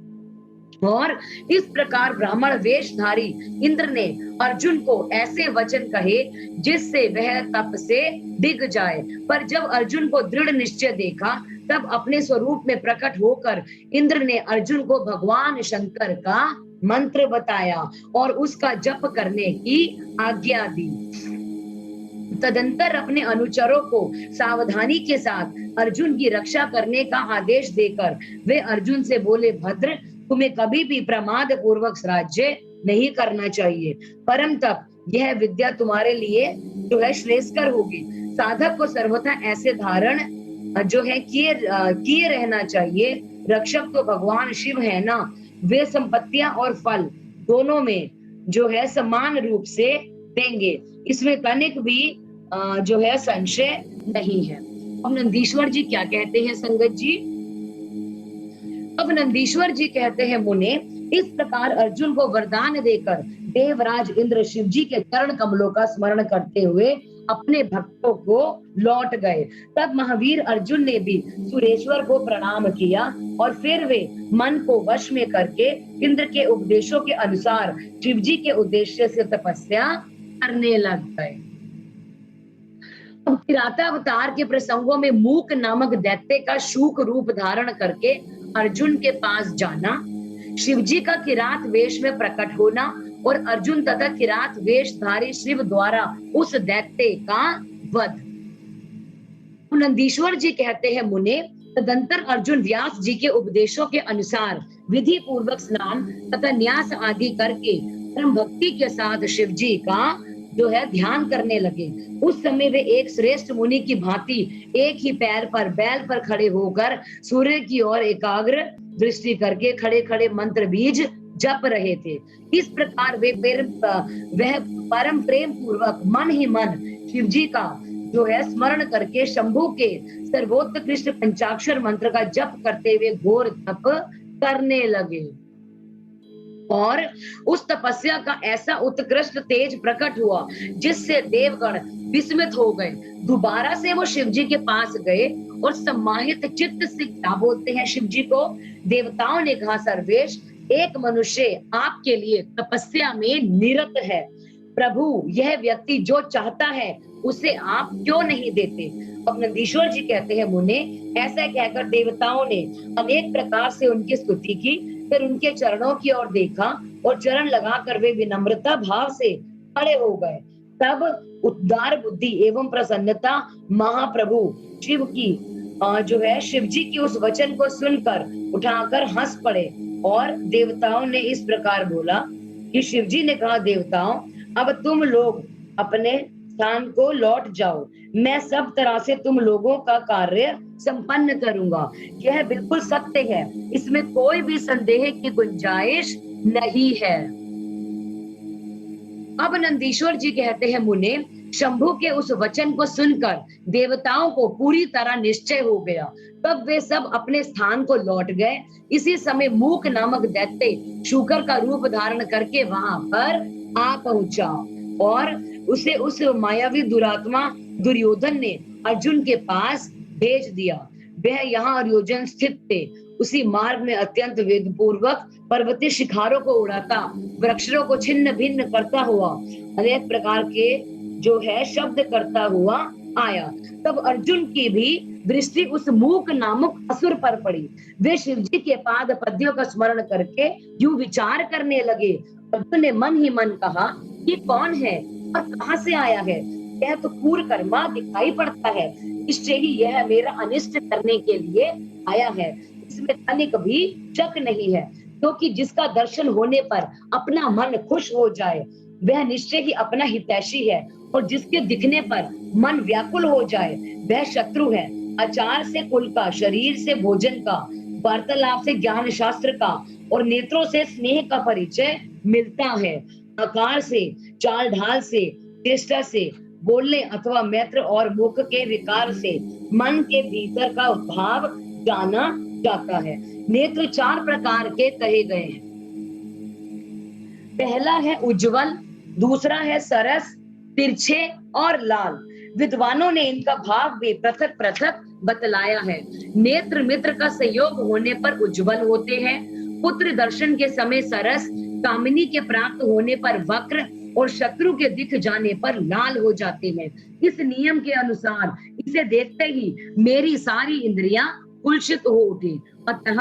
और इस प्रकार ब्राह्मण वेशधारी इंद्र ने अर्जुन को ऐसे वचन कहे जिससे वह तप से डिग जाए। पर जब अर्जुन को दृढ़ निश्चय देखा, तब अपने स्वरूप में प्रकट होकर इंद्र ने अर्जुन को भगवान शंकर का मंत्र बताया और उसका जप करने की आज्ञा दी। तदंतर अपने अनुचरों को सावधानी के साथ अर्जुन की रक्षा करने का आदेश देकर वे अर्जुन से बोले, भद्र, तुम्हें कभी भी प्रमाद पूर्वक राज्य नहीं करना चाहिए। परम तप यह विद्या तुम्हारे लिए जो है श्रेयस्कर होगी। साधक को सर्वथा ऐसे धारण जो है किए रहना चाहिए। रक्षक तो भगवान शिव है ना, वे संपत्तियां और फल दोनों में जो है समान रूप से देंगे, इसमें तनिक भी जो है संशय नहीं है। अब नंदीश्वर जी क्या कहते हैं संगत जी। अब नंदीश्वर जी कहते हैं, मुने, इस प्रकार अर्जुन को वरदान देकर देवराज इंद्र शिव जी के चरण कमलों का स्मरण करते हुए अपने भक्तों को लौट गए। तब महावीर अर्जुन ने भी सुरेश्वर को प्रणाम किया और फिर वे मन को वश में करके इंद्र के उपदेशों के अनुसार शिव जी के उद्देश्य से तपस्या करने लग गए। किरातावतार के प्रसंगों में मूक नामक दैत्य का शूक रूप धारण करके अर्जुन के पास जाना, शिवजी का किरात वेश में प्रकट होना और अर्जुन तथा किरात वेशधारी शिव द्वारा उस दैत्य का वध। नंदीश्वर जी कहते हैं, मुने, तदंतर अर्जुन व्यास जी के उपदेशों के अनुसार विधि पूर्वक स्नान तथा न्यास आदि करके परम भक्ति के साथ शिव जी का जो है ध्यान करने लगे। उस समय वे एक श्रेष्ठ मुनि की भांति एक ही पैर पर बैल पर खड़े होकर सूर्य की ओर एकाग्र दृष्टि करके खड़े खड़े मंत्र बीज जप रहे थे। इस प्रकार वह परम प्रेम पूर्वक मन ही मन शिव जी का जो है स्मरण करके शंभु के सर्वोत्कृष्ट पंचाक्षर मंत्र का जप करते हुए घोर तप करने लगे। और उस तपस्या का ऐसा उत्कृष्ट तेज प्रकट हुआ जिससे देवगण विस्मित हो गए। दोबारा से वो शिव जी के पास गए और सम्माहित चित्त से क्या बोलते हैं शिव जी को? देवताओं ने कहा, सर्वेश, एक मनुष्य आपके लिए तपस्या में निरत है। प्रभु, यह व्यक्ति जो चाहता है उसे आप क्यों नहीं देते? अब नंदीश्वर जी कहते हैं, मुने, ऐसा कहकर देवताओं ने अनेक प्रकार से उनकी स्तुति की, फिर उनके चरणों की ओर देखा और चरण लगाकर वे विनम्रता भाव से खड़े हो गए। तब उदार बुद्धि एवं प्रसन्नता महाप्रभु शिव की जो है शिव जी की उस वचन को सुनकर उठाकर हंस पड़े और देवताओं ने इस प्रकार बोला कि शिव जी ने कहा, देवताओं, अब तुम लोग अपने स्थान को लौट जाओ। मैं सब तरह से तुम लोगों का कार्य संपन्न करूंगा। यह बिल्कुल सत्य है, इसमें कोई भी संदेह की गुंजाइश नहीं है। अब नंदीश्वर जी कहते हैं, मुने, शंभु के उस वचन को सुनकर देवताओं को पूरी तरह निश्चय हो गया। तब वे सब अपने स्थान को लौट गए। इसी समय मूक नामक दैत्य शूकर का रूप धारण करके वहां पर आ पहुंचा और उसे उस मायावी दुरात्मा दुर्योधन ने अर्जुन के पास भेज दिया। वह यहाँ अर्जुन स्थित थे। उसी मार्ग में अत्यंत वेग पूर्वक पर्वतीय शिखारों को उड़ाता, वृक्षों को छिन्न भिन्न करता हुआ, अनेक प्रकार के जो है शब्द करता हुआ आया। तब अर्जुन की भी दृष्टि उस मूक नामक असुर पर पड़ी। वे शिवजी के पाद पद्यों का स्मरण करके यूं विचार करने लगे। अर्जुन ने मन ही मन कहा, ये कौन है और कहां से आया है? यह तो क्रूर कर्मा दिखाई पड़ता है, निश्चय ही यह मेरा अनिष्ट करने के लिए आया है। इसमें तनिक भी शक नहीं है, क्योंकि जिसका दर्शन होने पर अपना मन खुश हो जाए वह निश्चय ही अपना हितैषी है, और जिसके दिखने पर मन व्याकुल हो जाए वह शत्रु है। आचार से कुल का, शरीर से भोजन का, वार्तालाप से ज्ञान शास्त्र का और नेत्रों से स्नेह का परिचय मिलता है। आकार से, चाल ढाल से, चेष्टा से, बोलने अथवा मैत्र और मुख के विकार से मन के भीतर का भाव जाना जाता है। नेत्र चार प्रकार के कहे गए हैं। पहला है उज्जवल, दूसरा है सरस, तिरछे और लाल। विद्वानों ने इनका भाव भी पृथक पृथक बतलाया है। नेत्र मित्र का संयोग होने पर उज्जवल होते हैं, पुत्र दर्शन के समय सरस, कामिनी के प्राप्त होने पर वक्र और शत्रु के दिख जाने पर लाल हो जाते हैं। इस नियम के अनुसार इसे देखते ही मेरी सारी इंद्रियां कुलसित हो उठी, अतः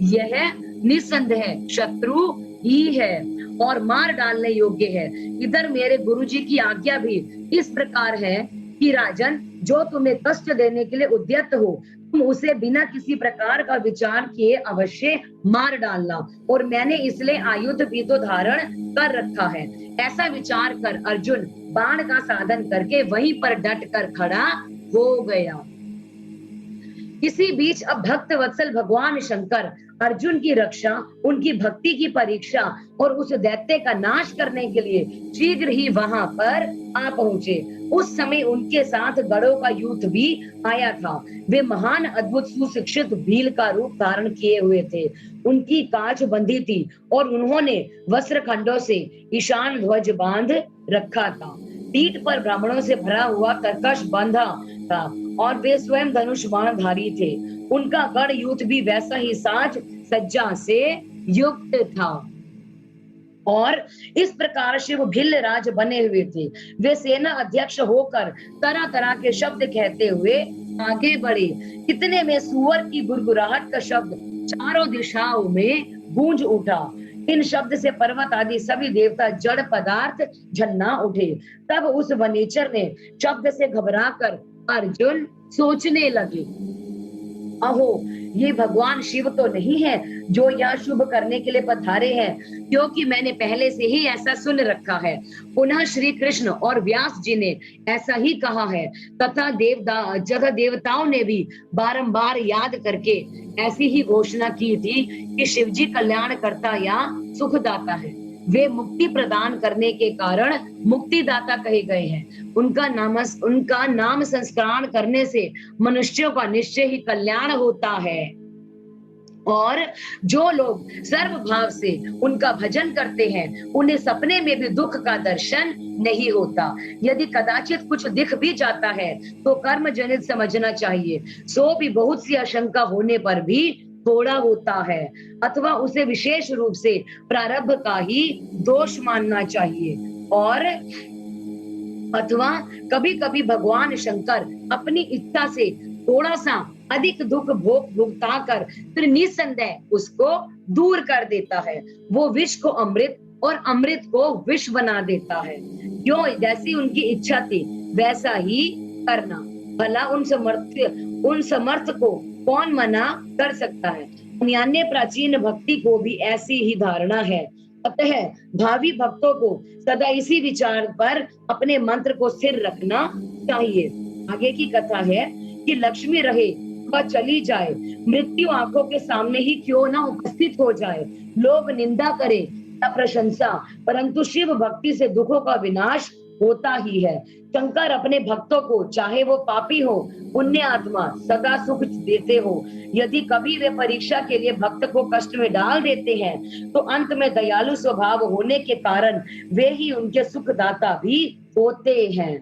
यह निसंदेह शत्रु ही है और मार डालने योग्य है। इधर मेरे गुरुजी की आज्ञा भी इस प्रकार है कि राजन, जो तुम्हें कष्ट देने के लिए उद्यत हो, तुम उसे बिना किसी प्रकार का विचार किए अवश्य मार डालना, और मैंने इसलिए आयुध भी तो धारण कर रखा है। ऐसा विचार कर अर्जुन बाण का साधन करके वहीं पर डट कर खड़ा हो गया। इसी बीच अब भक्त वत्सल भगवान शंकर अर्जुन की रक्षा, उनकी भक्ति की परीक्षा और उस दैत्य का नाश करने के लिए शीघ्र ही वहां पर आ पहुंचे। उस समय उनके साथ गढ़ों का यूथ भी आया था। वे महान अद्भुत सुशिक्षित भील का रूप धारण किए हुए थे। उनकी कांच बंधी थी और उन्होंने वस्त्र खंडों से ईशान ध्वज बांध रखा था। पीठ पर ब्राह्मणों से भरा हुआ कर्कश बांधा था और वे स्वयं धनुष बाणधारी थे। उनका गढ़ यूथ भी वैसा ही साज सज्जा से युक्त था और इस प्रकार शिव भिल्ल राज बने हुए थे। वे सेना अध्यक्ष होकर तरह तरह के शब्द कहते हुए आगे बढ़े। इतने में सुअर की गुरगुराहट का शब्द चारों दिशाओं में गूंज उठा। इन शब्द से पर्वत आदि सभी देवता जड़ पदार्थ झन्ना उठे। तब उस वनेचर ने शब्द से घबराकर अर्जुन सोचने लगे, अहो ये भगवान शिव तो नहीं है जो यह शुभ करने के लिए पधारे हैं, क्योंकि मैंने पहले से ही ऐसा सुन रखा है। पुनः श्री कृष्ण और व्यास जी ने ऐसा ही कहा है तथा देवताओं ने भी बारंबार याद करके ऐसी ही घोषणा की थी कि शिव जी कल्याण करता या सुखदाता है। वे मुक्ति प्रदान करने के कारण मुक्तिदाता कहे गए हैं। उनका नाम संस्मरण करने से मनुष्यों का निश्चय ही कल्याण होता है, और जो लोग सर्व भाव से उनका भजन करते हैं उन्हें सपने में भी दुख का दर्शन नहीं होता। यदि कदाचित कुछ दिख भी जाता है तो कर्म जनित समझना चाहिए, सो भी बहुत सी आशंका होने पर भी थोड़ा होता है, अथवा उसे विशेष रूप से प्रारब्ध का ही दोष मानना चाहिए, और अथवा कभी कभी भगवान शंकर अपनी इच्छा से थोड़ा सा अधिक दुख भुगता कर फिर निसंदेह उसको दूर कर देता है। वो विष को अमृत और अमृत को विष बना देता है। क्यों? जैसी उनकी इच्छा थी वैसा ही करना। भला उन समर्थ को कौन मना कर सकता है? अन्य प्राचीन भक्ति को भी ऐसी ही धारणा है। अतः भावी भक्तों को सदा इसी विचार पर अपने मंत्र को स्थिर रखना चाहिए। आगे की कथा है कि लक्ष्मी रहे वह चली जाए, मृत्यु आंखों के सामने ही क्यों ना उपस्थित हो जाए, लोग निंदा करे या प्रशंसा, परंतु शिव भक्ति से दुखों का विनाश होता ही है। शंकर अपने भक्तों को, चाहे वो पापी हो पुण्य आत्मा, सदा सुख देते हो। यदि कभी वे परीक्षा के लिए भक्त को कष्ट में डाल देते हैं तो अंत में दयालु स्वभाव होने के कारण वे ही उनके सुखदाता भी होते हैं।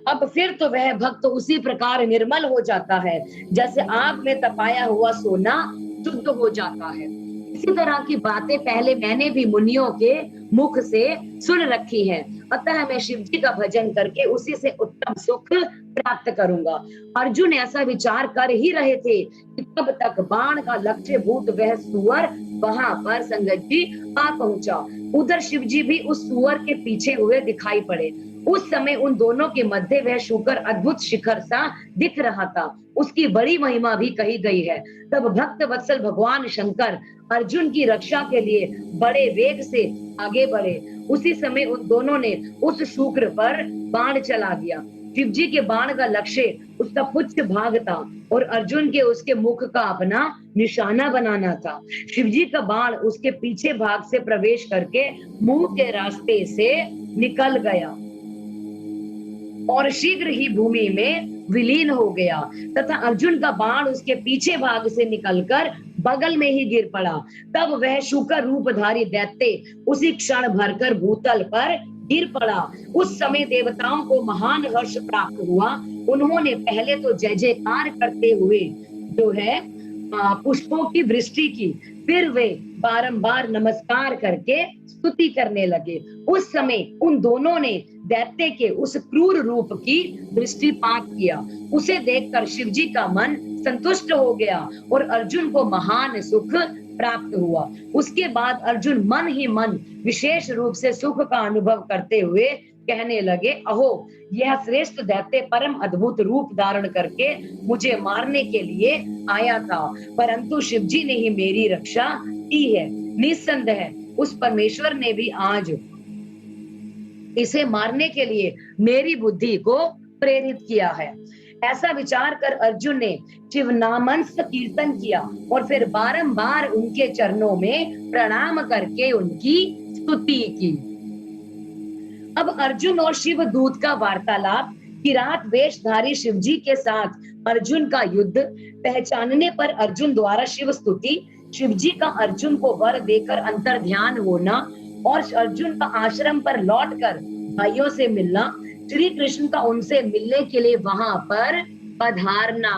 अब फिर तो वह भक्त उसी प्रकार निर्मल हो जाता है जैसे आग में तपाया हुआ सोना शुद्ध हो जाता है। इसी तरह की बातें पहले मैंने भी मुनियों के मुख से सुन रखी हैं, अतः मैं शिव जी का भजन करके उसी से उत्तम सुख प्राप्त करूंगा। अर्जुन ऐसा विचार कर ही रहे थे कि तब तक बाण का लक्ष्य भूत वह सुअर वहां पर संगत जी आ पहुंचा। उधर शिव जी भी उस सुअर के पीछे हुए दिखाई पड़े। उस समय उन दोनों के मध्य वह शुकर अद्भुत शिखर सा दिख रहा था, उसकी बड़ी महिमा भी कही गई है। तब भक्त वत्सल भगवान शंकर अर्जुन की रक्षा के लिए बड़े वेग से आगे बढ़े। उसी समय उन दोनों ने उस शुक्र पर बाण चला दिया। शिव जी के बाण का लक्ष्य उसका पुच्छ भाग था और अर्जुन के उसके मुख का अपना निशाना बनाना था। शिव जी का बाण उसके पीछे भाग से प्रवेश करके मुंह के रास्ते से निकल गया और शीघ्र ही भूमि में विलीन हो गया, तथा अर्जुन का बाण उसके पीछे भाग से निकलकर बगल में ही गिर पड़ा। तब वह शुकर रूपधारी दैत्य उसी क्षण भरकर भूतल पर गिर पड़ा। उस समय देवताओं को महान हर्ष प्राप्त हुआ। उन्होंने पहले तो जय जयकार करते हुए जो है पुष्पों की वृष्टि की, फिर वे बारंबार नमस्कार करके स्तुति करने लगे। उस समय उन दोनों ने दैत्य के उस क्रूर रूप की दृष्टिपात किया। उसे देखकर शिव जी का मन संतुष्ट हो गया और अर्जुन को महान सुख प्राप्त हुआ। उसके बाद अर्जुन मन ही मन विशेष रूप से सुख का अनुभव करते हुए कहने लगे, अहो यह श्रेष्ठ दैत्य परम अद्भुत रूप धारण करके मुझे मारने के लिए आया था, परंतु शिव जी ने ही मेरी रक्षा की है। निस्संदेह उस परमेश्वर ने भी आज इसे मारने के लिए मेरी बुद्धि को प्रेरित किया है। ऐसा विचार कर अर्जुन ने शिव नामंस कीर्तन किया और फिर बारंबार उनके चरणों में प्रणाम करके उनकी स्तुति की। अब अर्जुन और शिव दूत का वार्तालाप, किरात वेशधारी शिव जी के साथ अर्जुन का युद्ध, पहचानने पर अर्जुन द्वारा शिव स्तुति, शिव जी का अर्जुन को वर देकर अंतर ध्यान होना और अर्जुन का आश्रम पर लौटकर भाइयों से मिलना, श्री कृष्ण का उनसे मिलने के लिए वहां पर पधारना।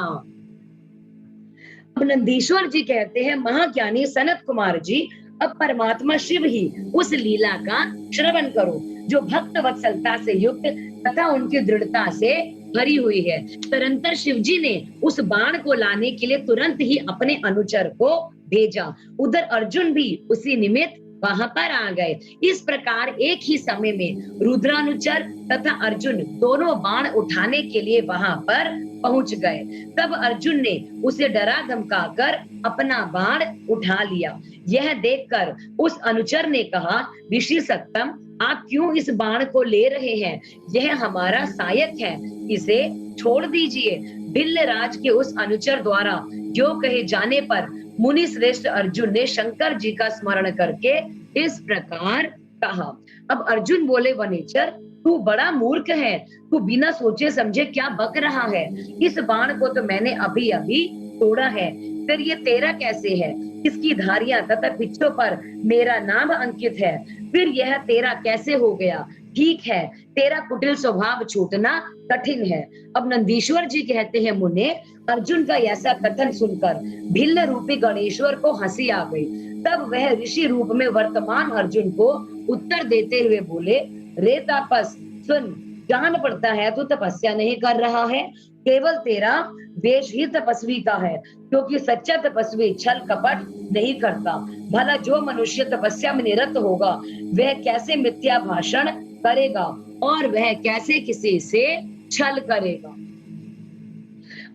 अब नंदीश्वर जी कहते हैं, महाज्ञानी सनत कुमार जी, अब परमात्मा शिव ही उस लीला का श्रवण करो जो भक्त वत्सलता से युक्त तथा उनकी दृढ़ता से भरी हुई है। तदंतर शिवजी ने उस बाण को लाने के लिए तुरंत ही अपने अनुचर को भेजा। उधर अर्जुन भी उसी निमित्त वहां पर आ गए। इस प्रकार एक ही समय में रुद्रानुचर तथा अर्जुन दोनों बाण उठाने के लिए वहां पर पहुंच गए। तब अर्जुन ने उसे डरा धमकाकर अपना बाण उठा लिया। यह देखकर उस अनुचर ने कहा, ऋषि सत्तम, आप क्यों इस बाण को ले रहे हैं? यह हमारा सहायक है, इसे छोड़ दीजिए। भिल्लराज के उस अनुचर द्वारा जो कहे जाने पर मुनि श्रेष्ठ अर्जुन ने शंकर जी का स्मरण करके इस प्रकार कहा। अब अर्जुन बोले, वनेचर, तू बड़ा मूर्ख है, तू बिना सोचे समझे क्या बक रहा है? इस बाण को तो मैंने अभी अभी तोड़ा है, फिर ये तेरा कैसे है? इसकी धारियां तथा पिछों पर मेरा नाम अंकित है, फिर यह तेरा कैसे हो गया? ठीक है, तेरा कुटिल स्वभाव छूटना कठिन है। अब नंदीश्वर जी कहते हैं, मुने, अर्जुन का ऐसा कथन सुनकर भिल्ल रूपी गणेश्वर को हंसी आ गई। तब वह ऋषि रूप में वर्तमान अर्जुन को उत्तर देते हुए बोले, रे तापस, सुन, जान पड़ता है तू तपस्या नहीं कर रहा है, केवल तेरा वेश ही तपस्वी का है, क्योंकि सच्चा तपस्वी छल कपट नहीं करता। भला जो मनुष्य तपस्या में निरत होगा वह कैसे मिथ्या भाषण करेगा और वह कैसे किसी से छल करेगा?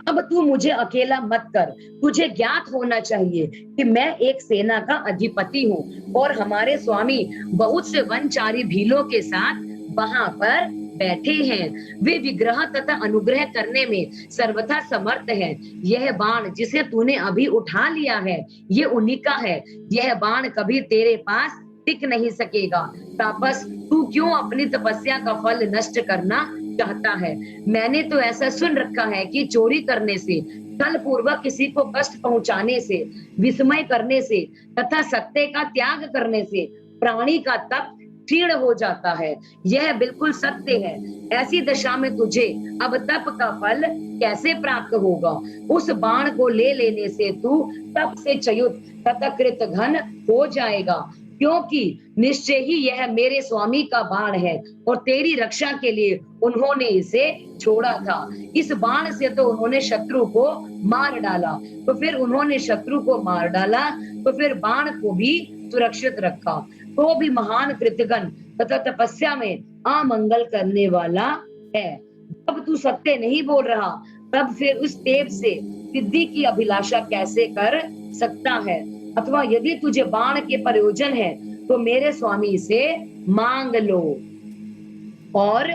अब तू मुझे अकेला मत कर, तुझे ज्ञात होना चाहिए कि मैं एक सेना का अधिपति हूँ और हमारे स्वामी बहुत से वनचारी भीलों के साथ वहां पर बैठे हैं। वे विग्रह तथा अनुग्रह करने में सर्वथा समर्थ हैं। यह बाण जिसे तूने अभी उठा लिया है, ये उन्हीं का है। यह बाण कभी तेरे पास टिक नहीं सकेगा। तापस, तू क्यों अपनी तपस्या का फल नष्ट करना चाहता है? मैंने तो ऐसा सुन रखा है कि चोरी करने से, छल पूर्वक किसी को कष्ट पहुंचाने से, विस्मय करने से तथा सत्य का त्याग करने से प्राणी का तप क्षीण हो जाता है। यह बिल्कुल सत्य है। ऐसी दशा में तुझे अब तप का फल कैसे प्राप्त होगा? उस बाण को ले लेने से तू तप से च्युत तथा कृत घन हो जाएगा, क्योंकि निश्चय ही यह मेरे स्वामी का बाण है और तेरी रक्षा के लिए उन्होंने इसे छोड़ा था। इस बाण से तो उन्होंने शत्रु को मार डाला, तो फिर उन्होंने शत्रु को मार डाला, तो फिर बाण को भी सुरक्षित रखा, तो भी महान कृतघ्न तथा तपस्या में अमंगल करने वाला है। अब तू सत्य नहीं बोल रहा, तब फिर उस तेज से सिद्धि की अभिलाषा कैसे कर सकता है? अथवा यदि तुझे बाण के प्रयोजन है तो मेरे स्वामी से मांग लो, और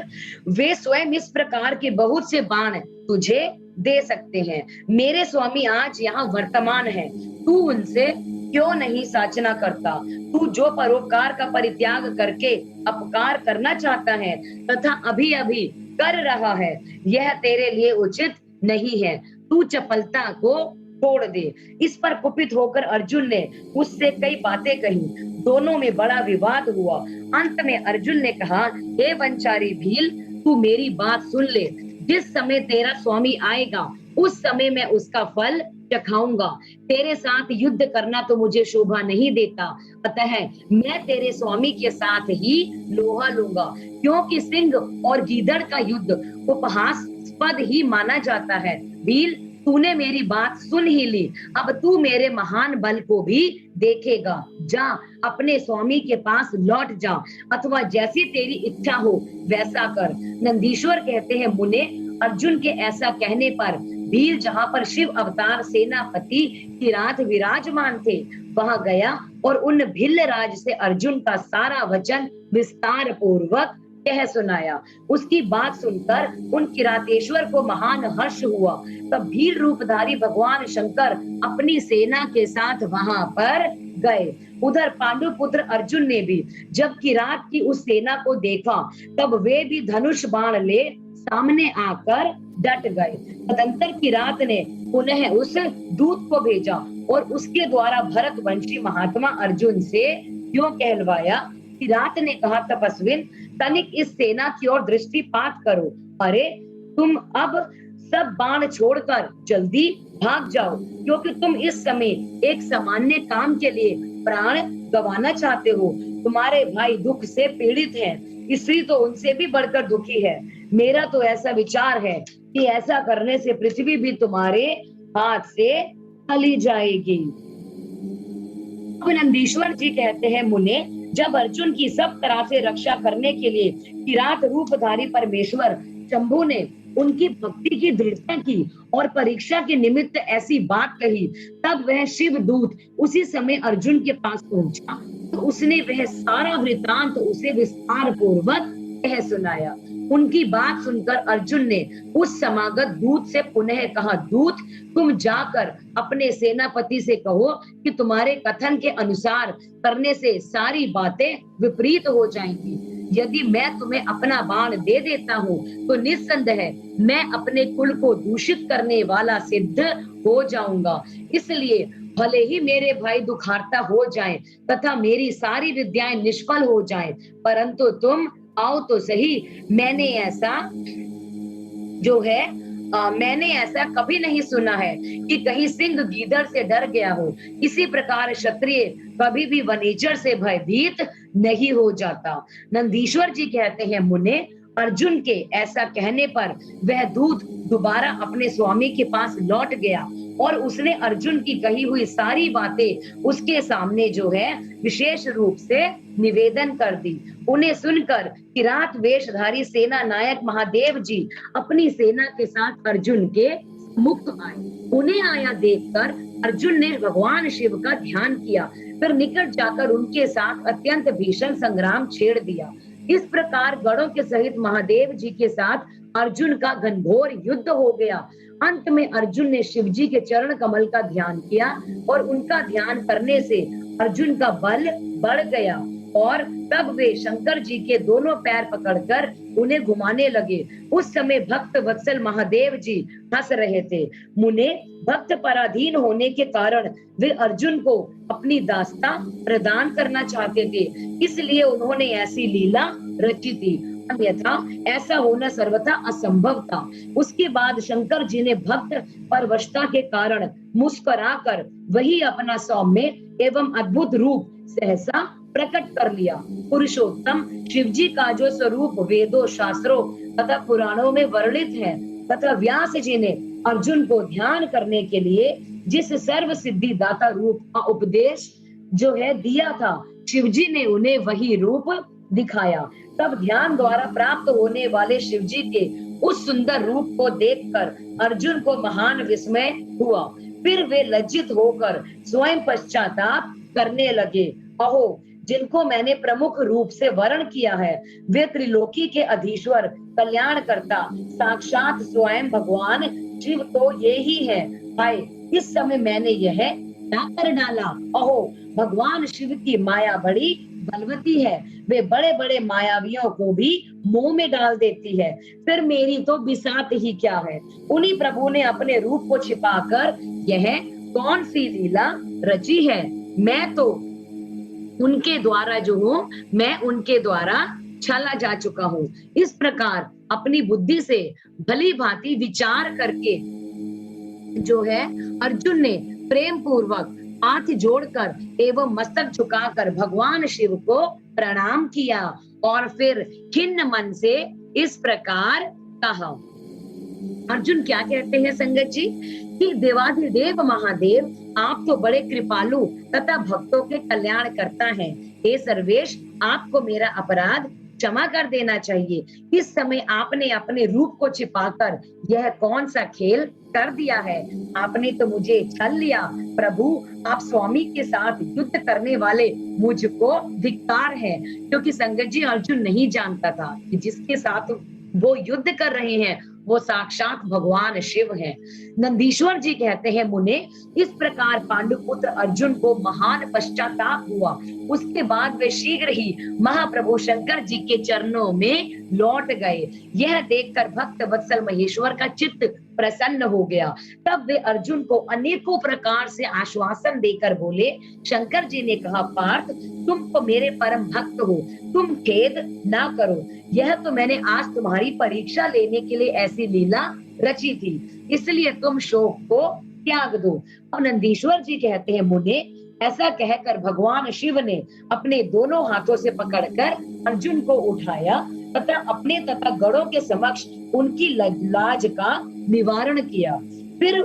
वे स्वयं इस प्रकार के बहुत से बाण तुझे दे सकते हैं। मेरे स्वामी आज यहाँ वर्तमान है, तू उनसे क्यों नहीं साचना करता? तू जो परोपकार का परित्याग करके अपकार करना चाहता है तथा अभी अभी कर रहा है, यह तेरे लिए उचित नहीं है। तू चपलता को छोड़ दे। इस पर कुपित होकर अर्जुन ने उससे कई बातें कही। दोनों में बड़ा विवाद हुआ। अंत में अर्जुन ने कहा, हे वनचारी भील, तू मेरी बात सुन ले। जिस समय तेरा स्वामी आएगा उस समय मैं उसका फल चखाऊंगा। तेरे साथ युद्ध करना तो मुझे शोभा नहीं देता, अतः मैं तेरे स्वामी के साथ ही लोहा लूंगा, क्योंकि सिंह और गीदड़ का युद्ध उपहासास्पद ही माना जाता है। भील, तूने मेरी बात सुन ही ली, अब तू मेरे महान बल को भी देखेगा। जा, अपने स्वामी के पास लौट जा, अथवा जैसी तेरी इच्छा हो वैसा कर। नंदीश्वर कहते हैं, मुने, अर्जुन के ऐसा कहने पर भील जहां पर शिव अवतार सेनापति किरात विराजमान थे वहां गया और उन भिल्लराज से अर्जुन का सारा वचन विस्तार पूर्वक कह सुनाया। उसकी बात सुनकर उन किरातेश्वर को महान हर्ष हुआ। तब भील रूपधारी भगवान शंकर अपनी सेना के साथ वहां पर गए। उधर पांडुपुत्र अर्जुन ने भी जब किरात की उस सेना को देखा तब वे भी धनुष बाण ले सामने आकर डट गए। तदंतर किरात ने पुनः उस दूत को भेजा और उसके द्वारा भरतवंशी महात्मा अर्जुन से यूं कहलवाया। किरात ने कहा, तपस्विन, तनिक इस सेना की ओर दृष्टिपात करो। अरे, तुम अब सब बाण छोड़कर जल्दी भाग जाओ, क्योंकि तुम इस समय एक सामान्य काम के लिए प्राण गंवाना चाहते हो। तुम्हारे भाई दुख से पीड़ित हैं, स्त्री तो उनसे भी बढ़कर दुखी है। मेरा तो ऐसा विचार है कि ऐसा करने से पृथ्वी भी तुम्हारे हाथ से चली जाएगी। अब नंदीश्वर जी कहते हैं, मुने, जब अर्जुन की सब तरह से रक्षा करने के लिए किरात रूपधारी परमेश्वर शंभु ने उनकी भक्ति की दृढ़ता की और परीक्षा के निमित्त ऐसी बात कही, तब वह शिव दूत उसी समय अर्जुन के पास पहुंचा तो उसने वह सारा वृतांत उसे विस्तार पूर्वक कह सुनाया। उनकी बात सुनकर अर्जुन ने उस समागत दूत से पुनः कहा, दूत, तुम जाकर अपने सेनापति से कहो कि तुम्हारे कथन के अनुसार करने से सारी बातें विपरीत हो जाएंगी। यदि मैं तुम्हें अपना बाण दे देता हूँ तो निस्संदेह मैं अपने कुल को दूषित करने वाला सिद्ध हो जाऊंगा। इसलिए भले ही मेरे भाई दुखार्ता हो जाएं तथा मेरी सारी विद्याएं निष्फल हो जाएं, परंतु तुम आओ तो सही। मैंने ऐसा कभी नहीं सुना है कि कहीं सिंह गीदड़ से डर गया हो। इसी प्रकार क्षत्रिय कभी भी वनीचर से भयभीत नहीं हो जाता। नंदीश्वर जी कहते हैं, मुने, अर्जुन के ऐसा कहने पर वह दूत दोबारा अपने स्वामी के पास लौट गया और उसने अर्जुन की कही हुई सारी बातें उसके सामने जो है विशेष रूप से निवेदन कर दी। उन्हें सुनकर किरात वेशधारी सेना नायक महादेव जी अपनी सेना के साथ अर्जुन के मुक्त आए। उन्हें आया देखकर अर्जुन ने भगवान शिव का ध्यान किया, फिर निकट जाकर उनके साथ अत्यंत भीषण संग्राम छेड़ दिया। इस प्रकार गणों के सहित महादेव जी के साथ अर्जुन का घनघोर युद्ध हो गया। अंत में अर्जुन ने शिव जी के चरण कमल का ध्यान किया और उनका ध्यान करने से अर्जुन का बल बढ़ गया और तब वे शंकर जी के दोनों पैर पकड़कर उन्हें घुमाने लगे। उस समय भक्त वत्सल महादेव जी हंस रहे थे। मुने, भक्त पराधीन होने के कारण वे अर्जुन को अपनी दास्ता प्रदान करना चाहते थे, इसलिए उन्होंने ऐसी लीला रची थी, अन्यथा ऐसा होना सर्वथा असंभव था। उसके बाद शंकर जी ने भक्त परवशता के कारण मुस्कुराकर वही अपना सौम्य एवं अद्भुत रूप सहसा प्रकट कर लिया। पुरुषोत्तम शिव जी का जो स्वरूप वेदों, शास्त्रों तथा पुराणों में वर्णित है तथा व्यास जी ने अर्जुन को ध्यान करने के लिए जिस सर्व सिद्धि दाता रूप का उपदेश जो है दिया था, शिव जी ने उन्हें वही रूप दिखाया। तब ध्यान द्वारा प्राप्त होने वाले शिव जी के उस सुंदर रूप को देखकर अर्जुन को महान विस्मय हुआ। फिर वे लज्जित होकर स्वयं पश्चाताप करने लगे। अहो, जिनको मैंने प्रमुख रूप से वर्ण किया है वे त्रिलोकी के अधीश्वर कल्याणकर्ता साक्षात स्वयं भगवान शिव तो ये ही है। हाय, इस समय मैंने यह क्या कर डाला। अहो, भगवान शिव की माया बड़ी बलवती है, वे बड़े बड़े मायावियों को भी मुंह में डाल देती है, फिर मेरी तो बिसात ही क्या है। उन्हीं प्रभु ने अपने रूप को छिपाकर यह कौन सी लीला रची है। मैं तो उनके द्वारा जो हूँ, मैं उनके द्वारा छला जा चुका हूँ। इस प्रकार अपनी बुद्धि से भली भांति विचार करके जो है अर्जुन ने प्रेम पूर्वक हाथ जोड़कर एवं मस्तक झुकाकर भगवान शिव को प्रणाम किया और फिर खिन्न मन से इस प्रकार कहा। अर्जुन क्या कहते हैं संगत जी कि देवाधिदेव महादेव, आप तो बड़े कृपालु तथा भक्तों के कल्याण करता हैं। हे सर्वेश, आपको मेरा अपराध क्षमा कर देना चाहिए। इस समय आपने अपने रूप को छिपाकर यह कौन सा खेल कर दिया है। आपने तो मुझे छल लिया। प्रभु, आप स्वामी के साथ युद्ध करने वाले मुझको धिक्कार है, क्योंकि संगत जी अर्जुन नहीं जानता था कि जिसके साथ वो युद्ध कर रहे हैं वो साक्षात भगवान शिव हैं। नंदीश्वर जी कहते हैं, मुने, इस प्रकार पांडुपुत्र अर्जुन को महान पश्चाताप हुआ। उसके बाद वे शीघ्र ही महाप्रभु शंकर जी के चरणों में लौट गए। यह देखकर भक्त वत्सल महेश्वर का चित्त प्रसन्न हो गया। तब वे अर्जुन को अनेकों प्रकार से आश्वासन देकर बोले। शंकर जी ने कहा, पार्थ, तुम तो मेरे परम भक्त हो, तुम खेद ना करो। यह तो मैंने आज तुम्हारी परीक्षा लेने के लिए ऐसी लीला रची थी, इसलिए तुम शोक को त्याग दो। और नंदीश्वर जी कहते हैं, मुने, ऐसा कहकर भगवान शिव ने अपने दोनों हाथों से पकड़कर अर्जुन को उठाया तथा अपने तथा गणों के समक्ष उनकी लाज का निवारण किया। फिर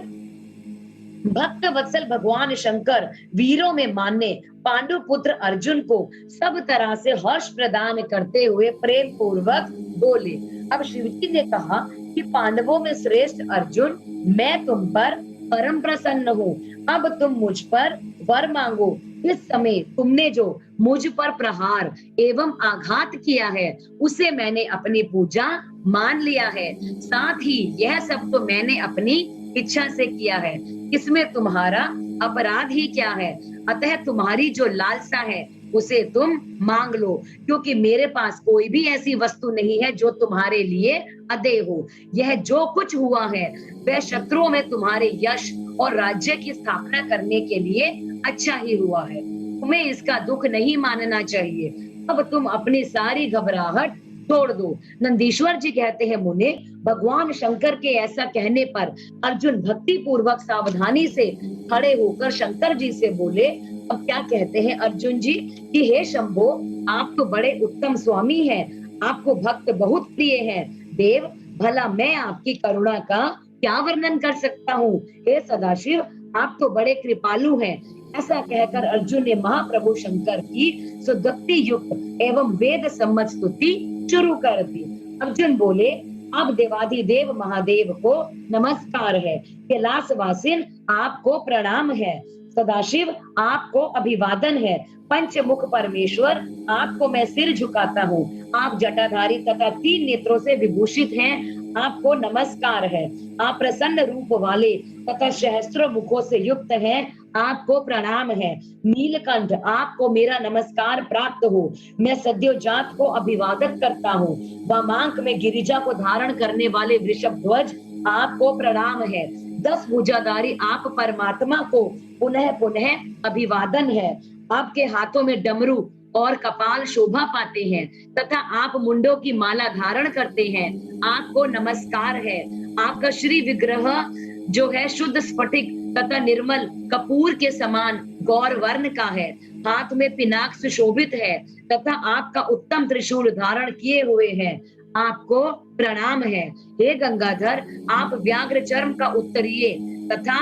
भक्त वत्सल भगवान शंकर वीरों में मान्य पांडु पुत्र अर्जुन को सब तरह से हर्ष प्रदान करते हुए प्रेम पूर्वक बोले। अब शिवजी ने कहा कि पांडवों में श्रेष्ठ अर्जुन, मैं तुम पर परम प्रसन्न हूँ। अब तुम मुझ पर वर मांगो। इस समय तुमने जो मुझ पर प्रहार एवं आघात किया है उसे मैंने अपनी पूजा मान लिया है। साथ ही यह सब तो मैंने अपनी इच्छा से किया है, इसमें तुम्हारा अपराध ही क्या है? अतः तुम्हारी जो लालसा है उसे तुम मांग लो, क्योंकि मेरे पास कोई भी ऐसी वस्तु नहीं है जो तुम्हारे लिए अदेय हो। यह जो कुछ हुआ है वह शत्रुओं में तुम्हारे यश और राज्य की स्थापना करने के लिए अच्छा ही हुआ है। तुम्हें इसका दुख नहीं मानना चाहिए। अब तुम अपनी सारी घबराहट छोड़ दो। नंदीश्वर जी कहते हैं, मुने, भगवान शंकर के ऐसा कहने पर अर्जुन भक्ति पूर्वक सावधानी से खड़े होकर शंकर जी से बोले। अब क्या कहते हैं अर्जुन जी कि हे शंभो, आप तो बड़े उत्तम स्वामी हैं, आपको भक्त बहुत प्रिय हैं। देव, भला मैं आपकी करुणा का क्या वर्णन कर सकता हूँ। हे सदाशिव, आप तो बड़े कृपालु हैं। ऐसा कहकर अर्जुन ने महाप्रभु शंकर की सुदक्ति युक्त एवं वेद सम्मत स्तुति शुरू कर दी। अर्जुन बोले, अब देवाधिदेव महादेव को नमस्कार है, कैलाशवासिन आपको प्रणाम है, सदाशिव आपको अभिवादन है, पंचमुख परमेश्वर आपको मैं सिर झुकाता हूँ। आप जटाधारी तथा 3 नेत्रों से विभूषित हैं, आपको नमस्कार है। आप प्रसन्न रूप वाले तथा सहस्त्र मुखों से युक्त हैं, आपको प्रणाम है। नीलकंठ, आपको मेरा नमस्कार प्राप्त हो। मैं सद्योजात को अभिवादन करता हूँ। वामांक में गिरिजा को धारण करने वाले वृषभ ध्वज, आपको प्रणाम है। 10 भुजाधारी आप परमात्मा को पुनः पुनः अभिवादन है। आपके हाथों में डमरू और कपाल शोभा पाते हैं तथा आप मुंडों की माला धारण करते हैं, आपको नमस्कार है। आपका श्री विग्रह जो है शुद्ध स्फटिक तथा निर्मल कपूर के समान गौर वर्ण का है। हाथ में पिनाक सुशोभित है तथा आपका उत्तम त्रिशूल धारण किए हुए हैं, आपको प्रणाम है। हे गंगाधर, आप व्याघ्र चर्म का उत्तरीय तथा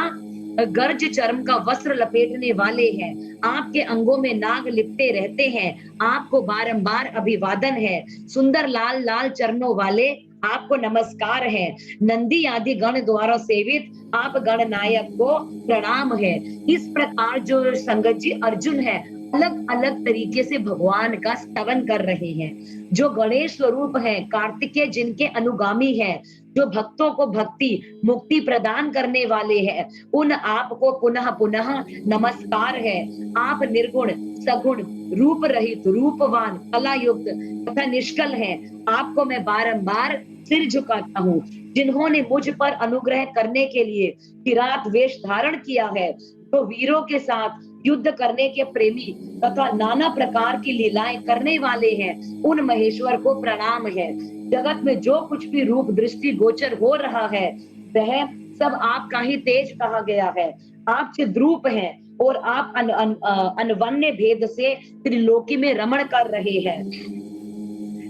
गर्ज चर्म का वस्त्र लपेटने वाले हैं। आपके अंगों में नाग लिपटे रहते हैं, आपको बारंबार अभिवादन है। सुंदर लाल लाल चरणों वाले आपको नमस्कार है। नंदी आदि गण द्वारा सेवित आप गणनायक को प्रणाम है। इस प्रकार जो संगत जी अर्जुन है अलग अलग तरीके से भगवान का स्तवन कर रहे हैं। जो गणेश स्वरूप है, कार्तिकेय जिनके अनुगामी है, जो भक्तों को भक्ति मुक्ति प्रदान करने वाले हैं, उन आपको पुनः पुनः नमस्कार है। आप निर्गुण सगुण रूप रहित रूपवान कला युक्त तथा निष्कल हैं, आपको मैं बारंबार सिर झुकाता हूँ। जिन्होंने मुझ पर अनुग्रह करने के लिए किरात वेश धारण किया है, तो वीरों के साथ युद्ध करने के प्रेमी तथा नाना प्रकार की लीलाएं करने वाले हैं, उन महेश्वर को प्रणाम है। जगत में जो कुछ भी रूप दृष्टि गोचर हो रहा है वह सब आपका ही तेज कहा गया है। आप चिद्रूप हैं और आप अनवन्य भेद से त्रिलोकी में रमण कर रहे हैं।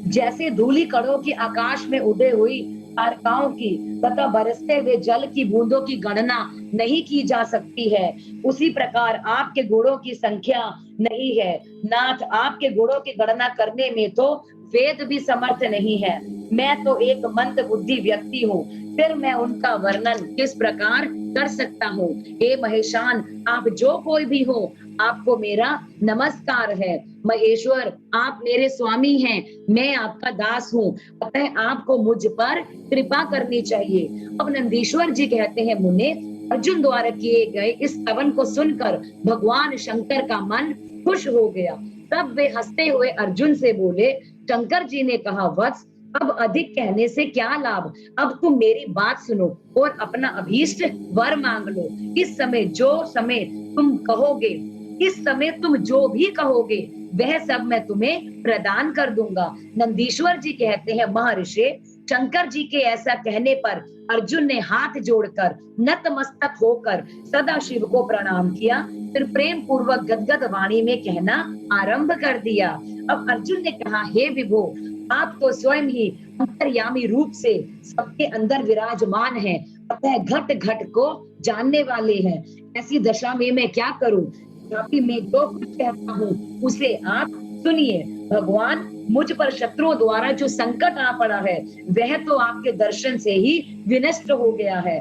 जैसे धूली कणों की आकाश में उदय हुई तारकाओं की तथा बरसते हुए जल की बूंदों की गणना नहीं की जा सकती है, उसी प्रकार आपके गुणों की संख्या नहीं है। नाथ, आपके गुणों की गणना करने में तो वेद भी समर्थ नहीं है। मैं तो एक मंद बुद्धि व्यक्ति हूँ, फिर मैं उनका वर्णन किस प्रकार कर सकता हूँ। हे महेशान, आप जो कोई भी हो, आपको मेरा नमस्कार है। महेश्वर, आप मेरे स्वामी हैं, मैं आपका दास हूँ, अतः आपको मुझ पर कृपा करनी चाहिए। अब नंदीश्वर जी कहते हैं, मुने, अर्जुन द्वारा किए गए इस स्तवन को सुनकर भगवान शंकर का मन खुश हो गया। तब वे हंसते हुए अर्जुन से बोले। शंकर जी ने कहा, वत्स, अब अधिक कहने से क्या लाभ। अब तुम मेरी बात सुनो और अपना अभीष्ट वर मांग लो। इस समय तुम जो भी कहोगे वह सब मैं तुम्हें प्रदान कर दूंगा। नंदीश्वर जी कहते हैं, महर्षि, शंकर जी के ऐसा कहने पर अर्जुन ने हाथ जोड़कर नतमस्तक होकर सदा शिव को प्रणाम किया। फिर प्रेम पूर्वक गदगद वाणी में कहना आरंभ कर दिया। अब अर्जुन ने कहा, हे विभो, आप तो स्वयं ही अंतर्यामी रूप से सबके अंदर विराजमान हैं, अतः घट घट को जानने वाले हैं। ऐसी दशा में मैं क्या करूं? मैं जो कुछ कहता हूँ उसे आप सुनिए। भगवान, मुझ पर शत्रुओं द्वारा जो संकट आ पड़ा है वह तो आपके दर्शन से ही विनष्ट हो गया है।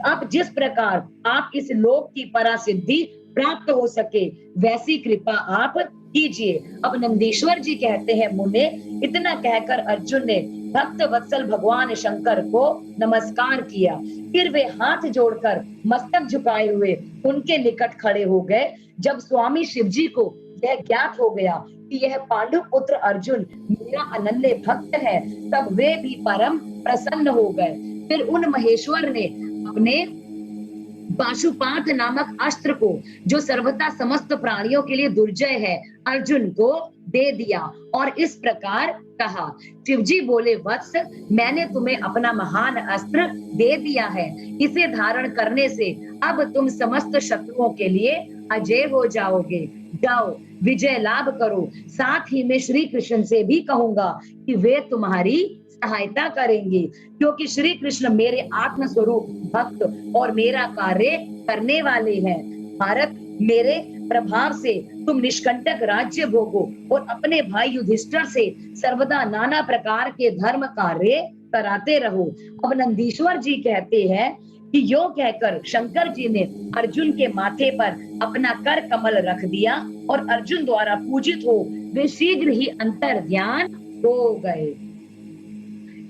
अब जिस प्रकार आप इस लोक की परासिद्धि प्राप्त हो सके वैसी कृपा आप कीजिए। अब नंदीश्वर जी कहते हैं, मुने, इतना कहकर अर्जुन ने भक्त वत्सल भगवान शंकर को नमस्कार किया। फिर वे हाथ जोड़कर मस्तक झुकाए हुए उनके निकट खड़े हो गए। जब स्वामी शिव जी को यह ज्ञात हो गया कि यह पांडु पुत्र अर्जुन मेरा अनन्य भक्त है, तब वे भी परम प्रसन्न हो गए। फिर उन महेश्वर ने अपने पाशुपात नामक अस्त्र को, जो सर्वथा समस्त प्राणियों के लिए दुर्जय है, अर्जुन को दे दिया और इस प्रकार कहा। शिवजी बोले, वत्स, मैंने तुम्हें अपना महान अस्त्र दे दिया है। इसे धारण करने से अब तुम समस्त शत्रुओं के लिए अजय हो जाओगे। जाओ, विजय लाभ करो। साथ ही मैं श्री कृष्ण से भी कहूंगा कि वे तुम्हारी सहायता करेंगे, क्योंकि श्री कृष्ण मेरे आत्म स्वरूप भक्त और मेरा कार्य करने वाले हैं। भारत, मेरे प्रभाव से तुम निष्कंटक राज्य भोगो और अपने भाई युधिष्ठिर से सर्वदा नाना प्रकार के धर्म कार्य कराते रहो। अब नंदीश्वर जी कहते हैं कि यो कहकर शंकर जी ने अर्जुन के माथे पर अपना कर कमल रख दिया और अर्जुन द्वारा पूजित हो वे शीघ्र ही अंतर्ध्यान हो गए।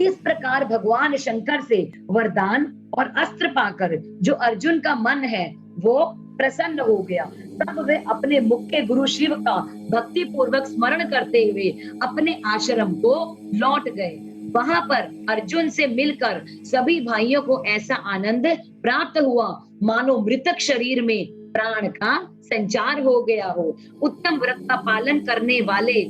इस प्रकार भगवान शंकर से वरदान और अस्त्र पाकर जो अर्जुन का मन है वो प्रसन्न हो गया। तब वे अपने मुख्य गुरु शिव का भक्ति पूर्वक स्मरण करते हुए अपने आश्रम को लौट गए। वहां पर अर्जुन से मिलकर सभी भाइयों को ऐसा आनंद प्राप्त हुआ मानो मृतक शरीर में प्राण का संचार हो गया हो। उत्तम व्रत का पालन करने वाले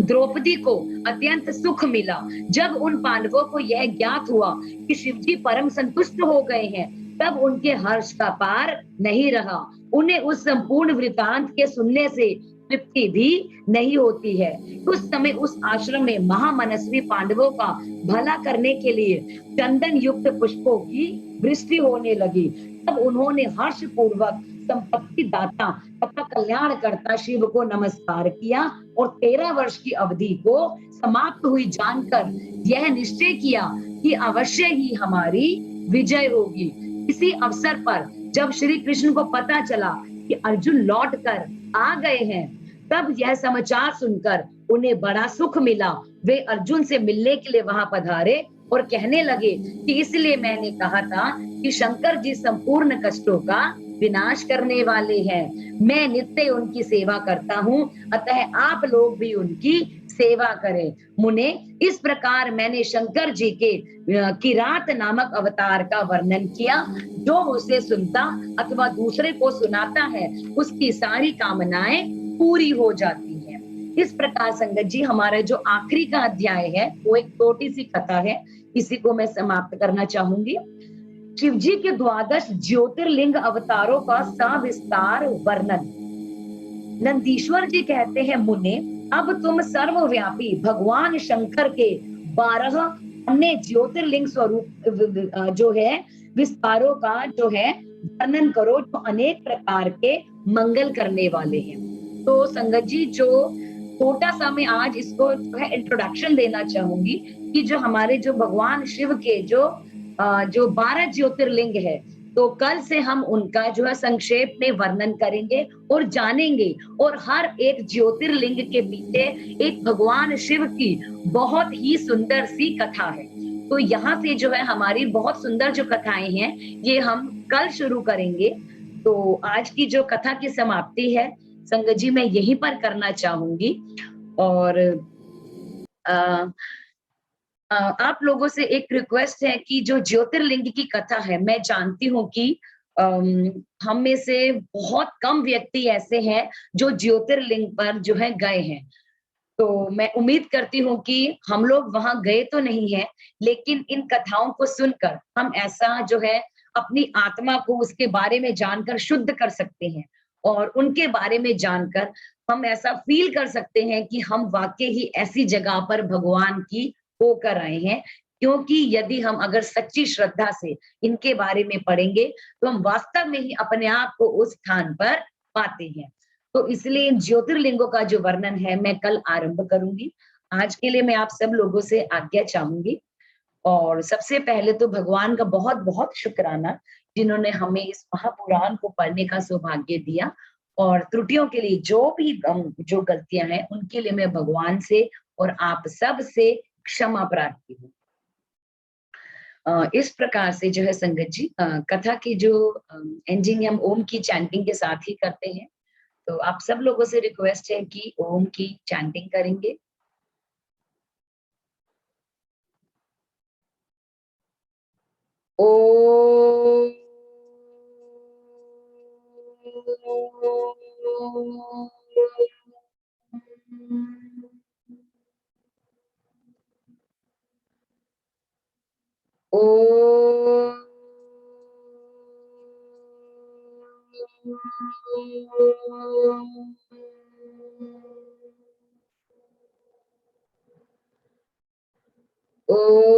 द्रौपदी को अत्यंत सुख मिला। जब उन पांडवों को यह ज्ञात हुआ कि शिवजी परम संतुष्ट हो गए हैं, तब उनके हर्ष का पार नहीं रहा। उन्हें उस संपूर्ण वृतांत के सुनने से तृप्ति भी नहीं होती है। उस समय उस आश्रम में महामनस्वी पांडवों का भला करने के लिए चंदन युक्त पुष्पों की वृष्टि होने लगी। तब उन्होंने हर्ष पूर्वक संपत्ति दाता तथा कल्याणकर्ता शिव को नमस्कार किया और 13 वर्ष की अवधि को समाप्त हुई जानकर यह निश्चय किया कि अवश्य ही हमारी विजय होगी। इसी अवसर पर जब श्री कृष्ण को पता चला कि अर्जुन लौट कर आ गए हैं, तब यह समाचार सुनकर उन्हें बड़ा सुख मिला। वे अर्जुन से मिलने के लिए वहां पधारे और कहने लगे कि इसलिए मैंने कहा था कि शंकर जी संपूर्ण कष्टों का विनाश करने वाले हैं। मैं नित्य उनकी सेवा करता हूँ, अतः आप लोग भी उनकी सेवा करें। मुने, इस प्रकार मैंने शंकर जी के किरात नामक अवतार का वर्णन किया। जो उसे सुनता अथवा दूसरे को सुनाता है उसकी सारी कामनाएं पूरी हो जाती हैं। इस प्रकार संगत जी, हमारा जो आखिरी का अध्याय है वो एक छोटी सी कथा है, इसी को मैं समाप्त करना चाहूंगी। शिवजी के 12 ज्योतिर्लिंग अवतारों का सविस्तार वर्णन। नंदीश्वर जी कहते हैं, मुने, अब तुम सर्वव्यापी भगवान शंकर के 12 अन्य ज्योतिर्लिंग स्वरूप जो है विस्तारों का जो है वर्णन करो, जो अनेक प्रकार के मंगल करने वाले हैं। तो संगत जी, जो छोटा सा मैं आज इसको जो है इंट्रोडक्शन देना चाहूंगी कि जो हमारे जो भगवान शिव के जो 12 ज्योतिर्लिंग है, तो कल से हम उनका जो है संक्षेप में वर्णन करेंगे और जानेंगे। और हर एक ज्योतिर्लिंग के पीछे एक भगवान शिव की बहुत ही सुंदर सी कथा है। तो यहाँ से जो है हमारी बहुत सुंदर जो कथाएं हैं ये हम कल शुरू करेंगे। तो आज की जो कथा की समाप्ति है संगत जी मैं यहीं पर करना चाहूंगी। और आप लोगों से एक रिक्वेस्ट है कि जो ज्योतिर्लिंग की कथा है, मैं जानती हूँ कि हम में से बहुत कम व्यक्ति ऐसे हैं जो ज्योतिर्लिंग पर जो है गए हैं। तो मैं उम्मीद करती हूँ कि हम लोग वहां गए तो नहीं है, लेकिन इन कथाओं को सुनकर हम ऐसा जो है अपनी आत्मा को उसके बारे में जानकर शुद्ध कर सकते हैं और उनके बारे में जानकर हम ऐसा फील कर सकते हैं कि हम वाकई ही ऐसी जगह पर भगवान की होकर आए हैं। क्योंकि यदि हम अगर सच्ची श्रद्धा से इनके बारे में पढ़ेंगे, तो हम वास्तव में ही अपने आप को उस स्थान पर पाते हैं। तो इसलिए इन ज्योतिर्लिंगों का जो वर्णन है मैं कल आरंभ करूंगी। आज के लिए मैं आप सब लोगों से आज्ञा चाहूंगी और सबसे पहले तो भगवान का बहुत-बहुत शुक्राना, जिन्होंने हमें इस महापुराण को पढ़ने का सौभाग्य दिया और त्रुटियों के लिए जो गलतियां हैं, उनके लिए मैं भगवान से और आप सब से क्षमा प्रार्थी हूँ। इस प्रकार से जो है संगत जी कथा की जो एंडिंग हम ओम की चैंटिंग के साथ ही करते हैं। तो आप सब लोगों से रिक्वेस्ट है कि ओम की चैंटिंग करेंगे। ओम ओम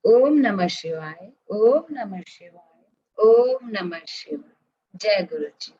ओम नमः शिवाय, ओम नमः शिवाय, ओम नमः शिवाय। जय गुरु जी।